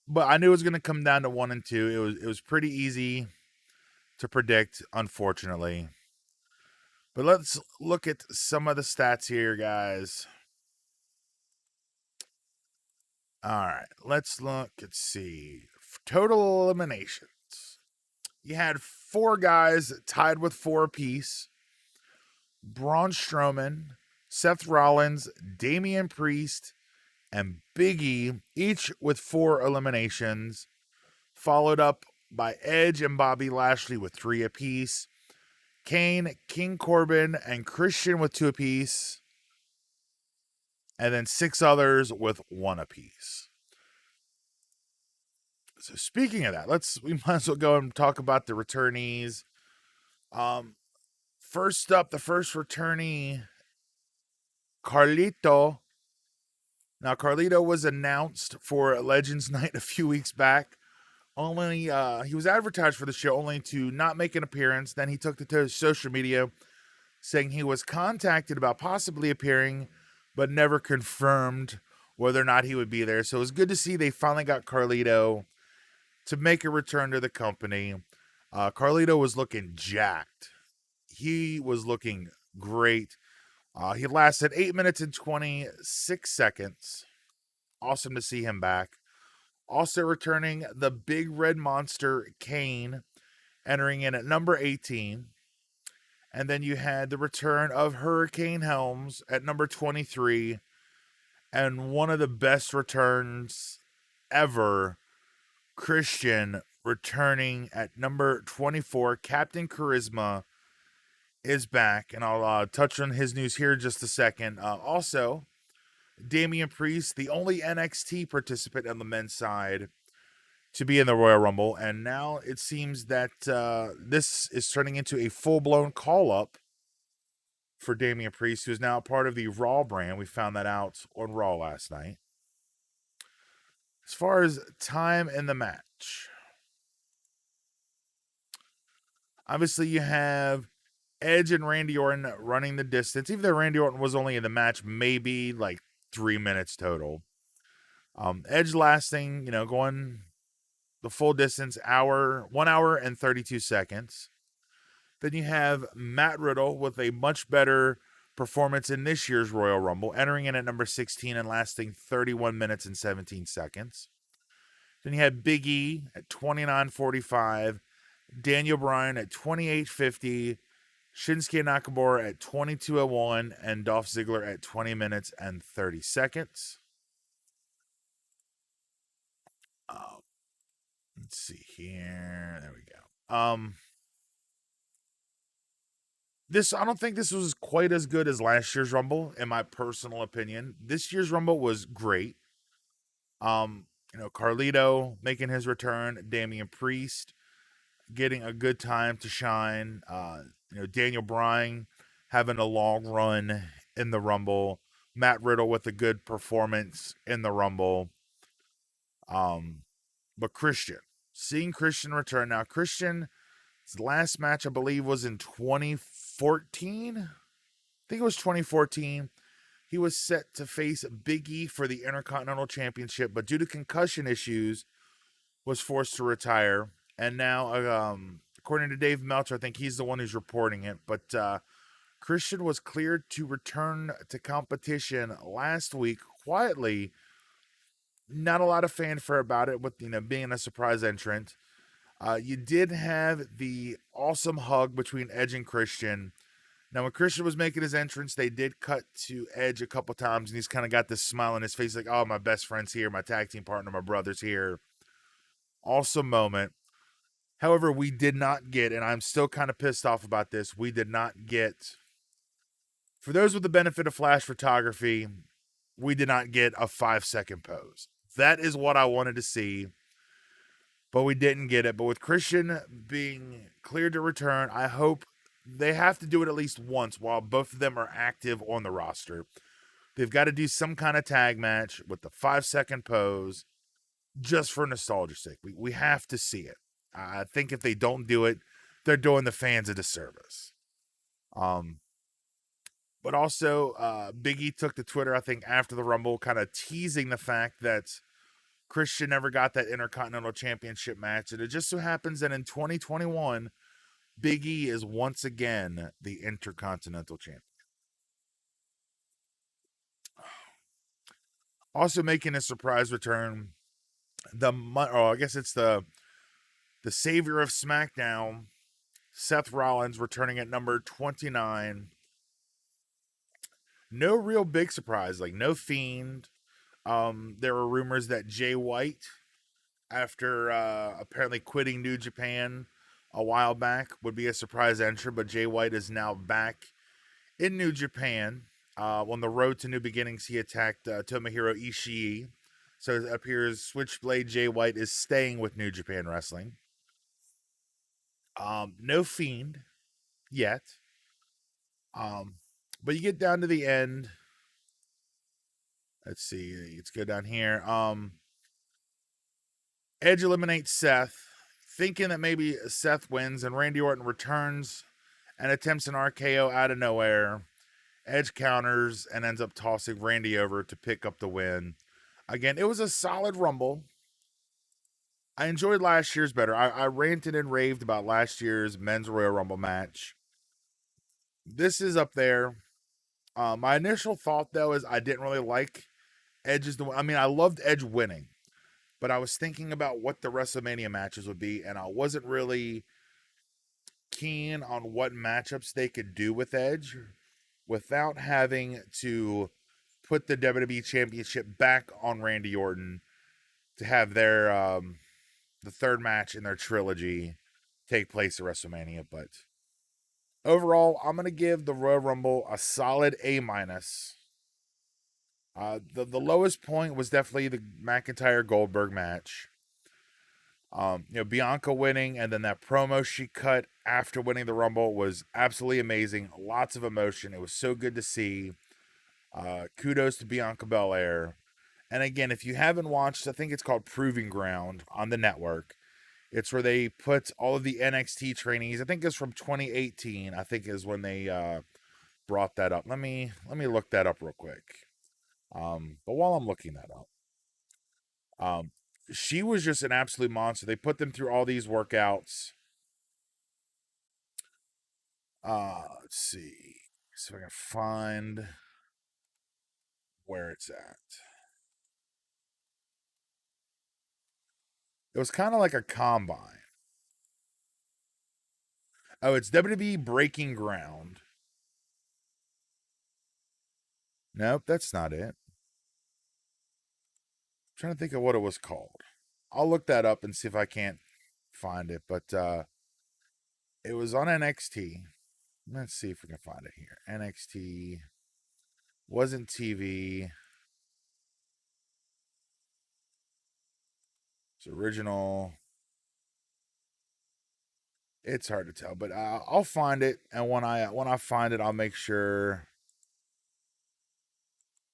Speaker 2: But I knew it was going to come down to 1 and 2. It was pretty easy to predict, unfortunately. But let's look at some of the stats here, guys. All right, let's look. Let's see. Total eliminations. You had 4 guys tied with 4 apiece. Braun Strowman, Seth Rollins, Damian Priest, and Big E, each with 4 eliminations, followed up by Edge and Bobby Lashley with 3 apiece. Kane, King Corbin, and Christian with 2 apiece. And then 6 others with 1 apiece. So speaking of that, we might as well go and talk about the returnees. First up, the first returnee, Carlito. Now, Carlito was announced for Legends Night a few weeks back. Only he was advertised for the show only to not make an appearance. Then he took to social media saying he was contacted about possibly appearing, but never confirmed whether or not he would be there. So it was good to see they finally got Carlito to make a return to the company. Carlito was looking jacked. He was looking great. He lasted 8 minutes and 26 seconds. Awesome to see him back. Also returning the Big Red Monster, Kane, entering in at number 18. And then you had the return of Hurricane Helms at number 23. And one of the best returns ever, Christian, returning at number 24. Captain Charisma is back. And I'll touch on his news here in just a second. Also, Damian Priest, the only NXT participant on the men's side to be in the Royal Rumble. And now it seems that this is turning into a full-blown call-up for Damian Priest, who is now part of the Raw brand. We found that out on Raw last night. As far as time in the match, obviously you have Edge and Randy Orton running the distance. Even though Randy Orton was only in the match maybe like 3 minutes total. Edge lasting, going the full distance, 1 hour and 32 seconds. Then you have Matt Riddle with a much better performance in this year's Royal Rumble, entering in at number 16 and lasting 31 minutes and 17 seconds. Then you had Big E at 29:45, Daniel Bryan at 28:50, Shinsuke Nakamura at 22:01, and Dolph Ziggler at 20 minutes and 30 seconds. Let's see here. There we go. I don't think this was quite as good as last year's Rumble, in my personal opinion. This year's Rumble was great. Carlito making his return, Damian Priest getting a good time to shine. Daniel Bryan having a long run in the Rumble. Matt Riddle with a good performance in the Rumble. But seeing Christian return. Now, Christian's last match, I believe, was in 2014. I think it was 2014. He was set to face Big E for the Intercontinental Championship, but due to concussion issues, was forced to retire. And now, according to Dave Meltzer, I think he's the one who's reporting it, but Christian was cleared to return to competition last week quietly. Not a lot of fanfare about it, with being a surprise entrant. You did have the awesome hug between Edge and Christian. Now, when Christian was making his entrance, they did cut to Edge a couple times, and he's kind of got this smile on his face, like, "Oh, my best friend's here, my tag team partner, my brother's here." Awesome moment. However, we did not get, and I'm still kind of pissed off about this, we did not get, for those with the benefit of flash photography, we did not get a 5-second pose. That is what I wanted to see, but we didn't get it. But with Christian being cleared to return, I hope they have to do it at least once while both of them are active on the roster. They've got to do some kind of tag match with the 5-second pose just for nostalgia's sake. We have to see it. I think if they don't do it, they're doing the fans a disservice. But also, Big E took to Twitter, I think, after the Rumble, kind of teasing the fact that Christian never got that Intercontinental Championship match. And it just so happens that in 2021, Big E is once again the Intercontinental Champion. Also making a surprise return, I guess it's the savior of SmackDown, Seth Rollins, returning at number 29. No real big surprise, like no Fiend. There were rumors that Jay White, after apparently quitting New Japan a while back, would be a surprise entry, but Jay White is now back in New Japan. On the road to new beginnings, he attacked Tomohiro Ishii. So it appears Switchblade Jay White is staying with New Japan Wrestling. No Fiend yet. But you get down to the end. Let's see. Let's go down here. Edge eliminates Seth, thinking that maybe Seth wins, and Randy Orton returns and attempts an RKO out of nowhere. Edge counters and ends up tossing Randy over to pick up the win. Again, it was a solid Rumble. I enjoyed last year's better. I ranted and raved about last year's Men's Royal Rumble match. This is up there. My initial thought, though, is I didn't really like Edge's. I mean, I loved Edge winning, but I was thinking about what the WrestleMania matches would be, and I wasn't really keen on what matchups they could do with Edge without having to put the WWE Championship back on Randy Orton to have their the third match in their trilogy take place at WrestleMania. But overall, I'm gonna give the Royal Rumble a solid A minus. The lowest point was definitely the McIntyre Goldberg match. Bianca winning and then that promo she cut after winning the Rumble was absolutely amazing. Lots of emotion. It was so good to see. Kudos to Bianca Belair. And again, if you haven't watched, I think it's called Proving Ground on the network. It's where they put all of the NXT trainees. I think it's from 2018. I think is when they brought that up. Let me look that up real quick. But while I'm looking that up, she was just an absolute monster. They put them through all these workouts. Let's see if I can find where it's at. It was kind of like a combine. Oh, it's WWE Breaking Ground. Nope, that's not it. I'm trying to think of what it was called. I'll look that up and see if I can't find it. But it was on NXT. Let's see if we can find it here. NXT wasn't TV. It's original. It's hard to tell, but I'll find it, and when I find it, I'll make sure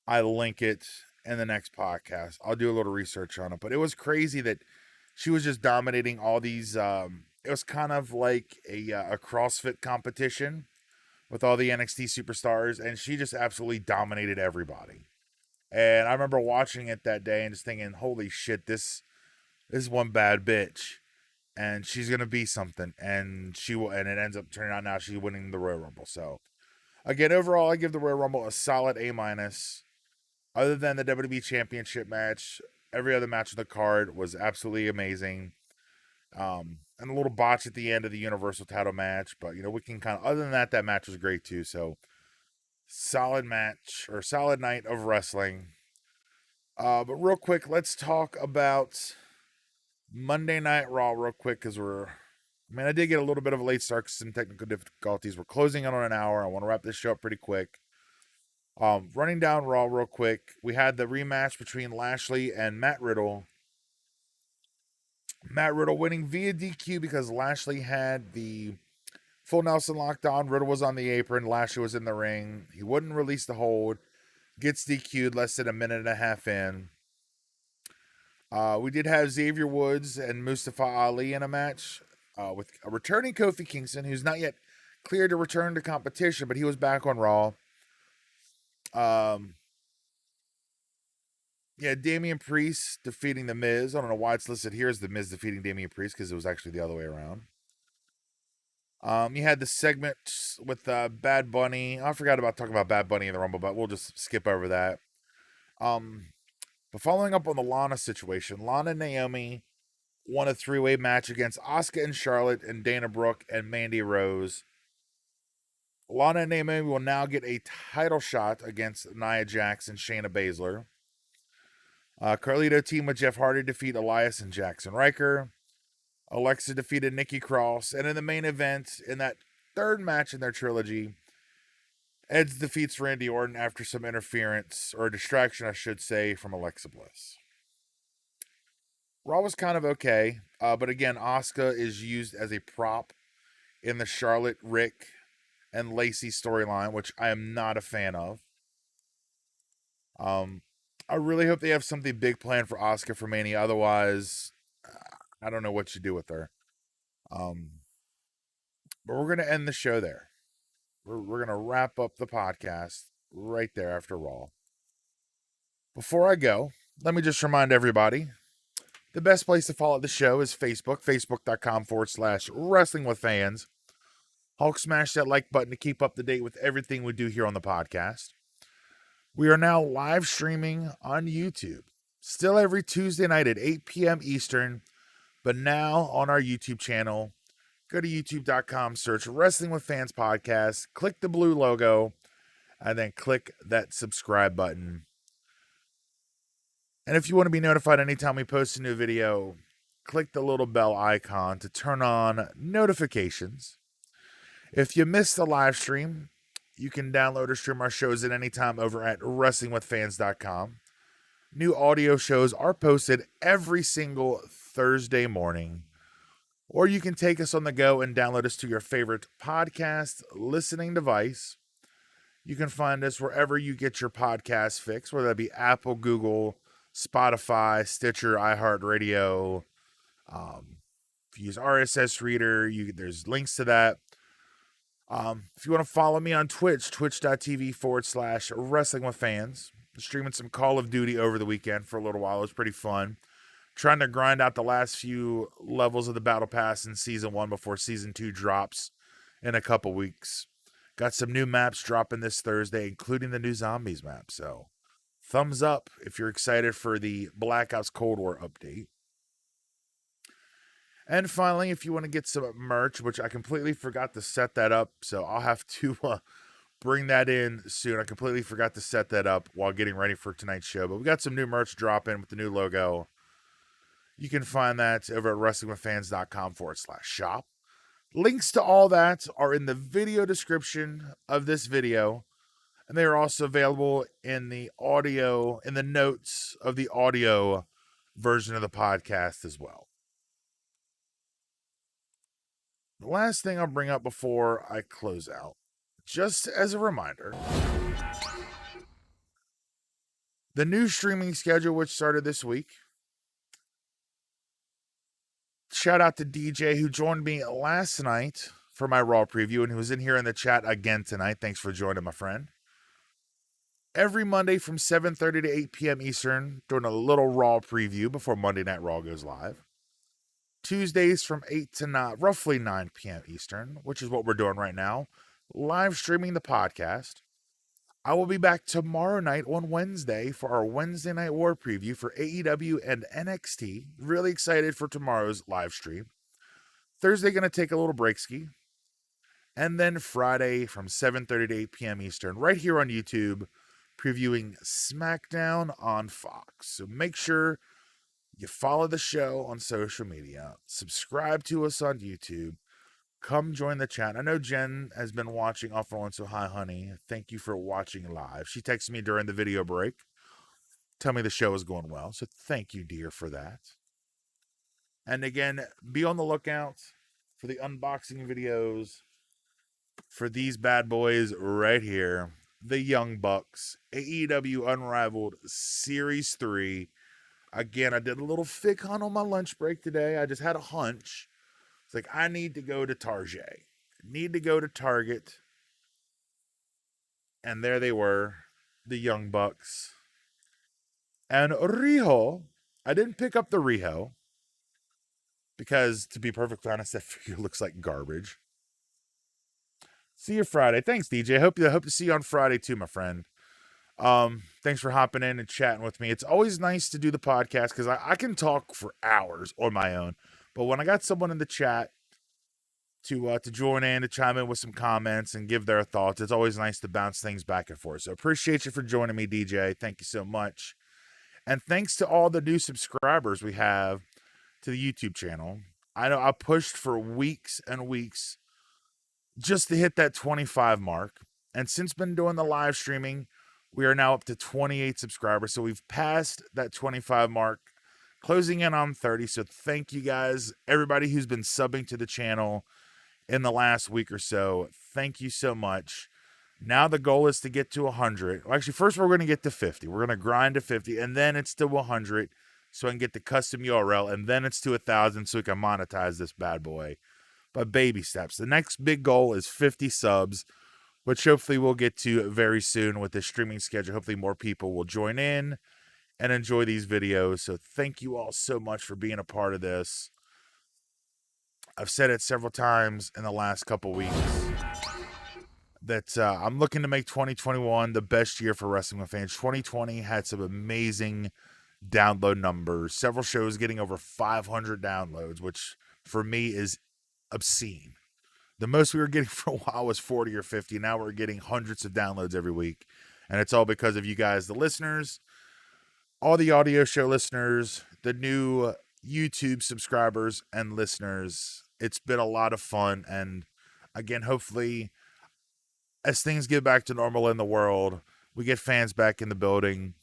Speaker 2: I link it in the next podcast. I'll do a little research on it, but it was crazy that she was just dominating all these. It was kind of like a CrossFit competition with all the NXT superstars, and she just absolutely dominated everybody. And I remember watching it that day and just thinking, "Holy shit, this is one bad bitch." And she's gonna be something, and she will, and it ends up turning out now she's winning the Royal Rumble. So, again, overall, I give the Royal Rumble a solid A minus. Other than the WWE Championship match, every other match on the card was absolutely amazing. And a little botch at the end of the Universal title match. But, we can kind of, other than that, that match was great too. So, solid match or solid night of wrestling. But real quick, let's talk about Monday Night Raw real quick because I did get a little bit of a late start because some technical difficulties. We're closing in on an hour. I want to wrap this show up pretty quick. Running down Raw real quick, we had the rematch between Lashley and Matt Riddle. Matt Riddle winning via DQ because Lashley had the full Nelson locked on. Riddle was on the apron. Lashley was in the ring. He wouldn't release the hold. Gets DQ'd less than a minute and a half in. We did have Xavier Woods and Mustafa Ali in a match with a returning Kofi Kingston, who's not yet cleared to return to competition, but he was back on Raw. Damian Priest defeating The Miz. I don't know why it's listed here as The Miz defeating Damian Priest because it was actually the other way around. You had the segment with Bad Bunny. I forgot about talking about Bad Bunny in the Rumble, but we'll just skip over that. But following up on the Lana situation, Lana and Naomi won a three-way match against Asuka and Charlotte and Dana Brooke and Mandy Rose. Lana and Naomi will now get a title shot against Nia Jax and Shayna Baszler. Carlito team with Jeff Hardy defeat Elias and Jackson Riker. Alexa defeated Nikki Cross. And in the main event, in that third match in their trilogy, Edge defeats Randy Orton after some interference, or a distraction, I should say, from Alexa Bliss. Raw was kind of okay, but again, Asuka is used as a prop in the Charlotte, Rick, and Lacey storyline, which I am not a fan of. I really hope they have something big planned for Asuka for Mania. Otherwise, I don't know what you do with her. But we're going to end the show there. We're going to wrap up the podcast right there after Raw. Before I go, let me just remind everybody, the best place to follow the show is Facebook, facebook.com/wrestling with fans. Hulk, smash that like button to keep up to date with everything we do here on the podcast. We are now live streaming on YouTube, still every Tuesday night at 8 p.m. Eastern, but now on our YouTube channel. Go to youtube.com, search Wrestling with Fans Podcast, click the blue logo, and then click that subscribe button. And if you want to be notified anytime we post a new video, click the little bell icon to turn on notifications. If you missed the live stream, you can download or stream our shows at any time over at WrestlingWithFans.com. New audio shows are posted every single Thursday morning. Or you can take us on the go and download us to your favorite podcast listening device. You can find us wherever you get your podcast fix, whether that be Apple, Google, Spotify, Stitcher, iHeartRadio. If you use RSS Reader, there's links to that. If you want to follow me on Twitch, twitch.tv/Wrestling with Fans. Streaming some Call of Duty over the weekend for a little while. It was pretty fun. Trying to grind out the last few levels of the Battle Pass in Season 1 before Season 2 drops in a couple weeks. Got some new maps dropping this Thursday, including the new Zombies map. So, thumbs up if you're excited for the Black Ops Cold War update. And finally, if you want to get some merch, which I completely forgot to set that up, so I'll have to bring that in soon. I completely forgot to set that up while getting ready for tonight's show. But we got some new merch dropping with the new logo. You can find that over at WrestlingWithFans.com/shop. Links to all that are in the video description of this video. And they are also available in the notes of the audio version of the podcast as well. The last thing I'll bring up before I close out, just as a reminder, the new streaming schedule, which started this week. Shout out to DJ who joined me last night for my Raw preview and who was in here in the chat again tonight. Thanks for joining, my friend. Every Monday from 7:30 to 8 p.m. Eastern, doing a little Raw preview before Monday Night Raw goes live. Tuesdays from 8 to 9, roughly 9 p.m. Eastern, which is what we're doing right now, live streaming the podcast. I will be back tomorrow night on Wednesday for our Wednesday Night War preview for AEW and NXT. Really excited for tomorrow's live stream. Thursday, going to take a little break ski. And then Friday from 7:30 to 8 p.m. Eastern, right here on YouTube, previewing SmackDown on Fox. So make sure you follow the show on social media, subscribe to us on YouTube, come join the chat. I know Jen has been watching off and on, so hi, honey. Thank you for watching live. She texted me during the video break, tell me the show is going well. So thank you, dear, for that. And again, be on the lookout for the unboxing videos for these bad boys right here. The Young Bucks, AEW Unrivaled Series 3. Again, I did a little fic hunt on my lunch break today. I just had a hunch. It's like, I need to go to Target. Need to go to Target. And there they were, the Young Bucks. And Riho. I didn't pick up the Riho because, to be perfectly honest, that figure looks like garbage. See you Friday. Thanks, DJ. Hope to see you on Friday too, my friend. Thanks for hopping in and chatting with me. It's always nice to do the podcast because I can talk for hours on my own. But when I got someone in the chat to join in, to chime in with some comments and give their thoughts, it's always nice to bounce things back and forth. So appreciate you for joining me, DJ. Thank you so much. And thanks to all the new subscribers we have to the YouTube channel. I know I pushed for weeks and weeks just to hit that 25 mark. And since been doing the live streaming, we are now up to 28 subscribers. So we've passed that 25 mark, closing in on 30. So thank you guys, everybody who's been subbing to the channel in the last week or so. Thank you so much. Now the goal is to get to 100. Well, actually, first we're going to get to 50. We're going to grind to 50, and then it's to 100 so I can get the custom URL, and then it's to 1,000 so we can monetize this bad boy. But baby steps. The next big goal is 50 subs, which hopefully we'll get to very soon with this streaming schedule. Hopefully more people will join in and enjoy these videos. So thank you all so much for being a part of this. I've said it several times in the last couple weeks that I'm looking to make 2021 the best year for wrestling with fans. 2020 had some amazing download numbers. Several shows getting over 500 downloads, which for me is obscene. The most we were getting for a while was 40 or 50. Now we're getting hundreds of downloads every week. And it's all because of you guys, the listeners, all the audio show listeners, the new YouTube subscribers and listeners. It's been a lot of fun. And again, hopefully, as things get back to normal in the world, we get fans back in the building.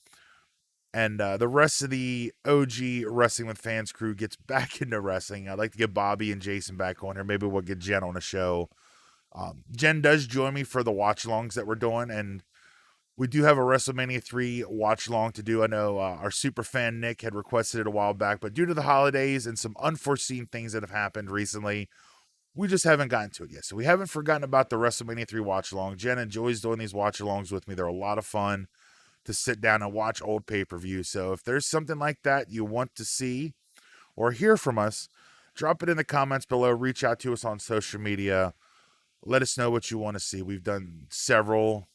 Speaker 2: And the rest of the OG Wrestling with Fans crew gets back into wrestling. I'd like to get Bobby and Jason back on here. Maybe we'll get Jen on a show. Jen does join me for the watch-alongs that we're doing, and we do have a WrestleMania 3 watch-along to do. I know our super fan Nick had requested it a while back, but due to the holidays and some unforeseen things that have happened recently, we just haven't gotten to it yet. So we haven't forgotten about the WrestleMania 3 watch-along. Jen enjoys doing these watch-alongs with me. They're a lot of fun to sit down and watch old pay-per-view. So if there's something like that you want to see or hear from us, drop it in the comments below. Reach out to us on social media. Let us know what you want to see. We've done several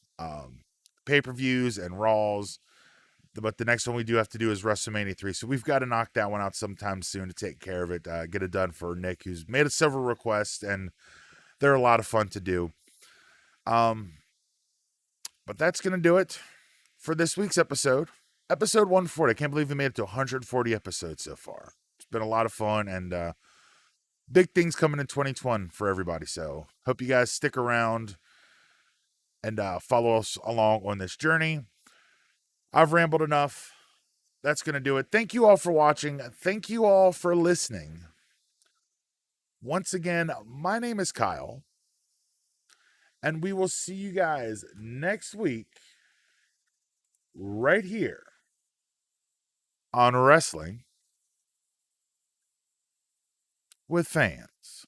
Speaker 2: pay-per-views and Raws, but the next one we do have to do is WrestleMania 3. So we've got to knock that one out sometime soon to take care of it, get it done for Nick, who's made several requests, and they're a lot of fun to do. But that's going to do it for this week's episode 140. I can't believe we made it to 140 episodes so far. It's been a lot of fun, and big things coming in 2021 for everybody. So hope you guys stick around and follow us along on this journey. I've rambled enough. That's going to do it. Thank you all for watching. Thank you all for listening. Once again, my name is Kyle, and we will see you guys next week right here on Wrestling with Fans.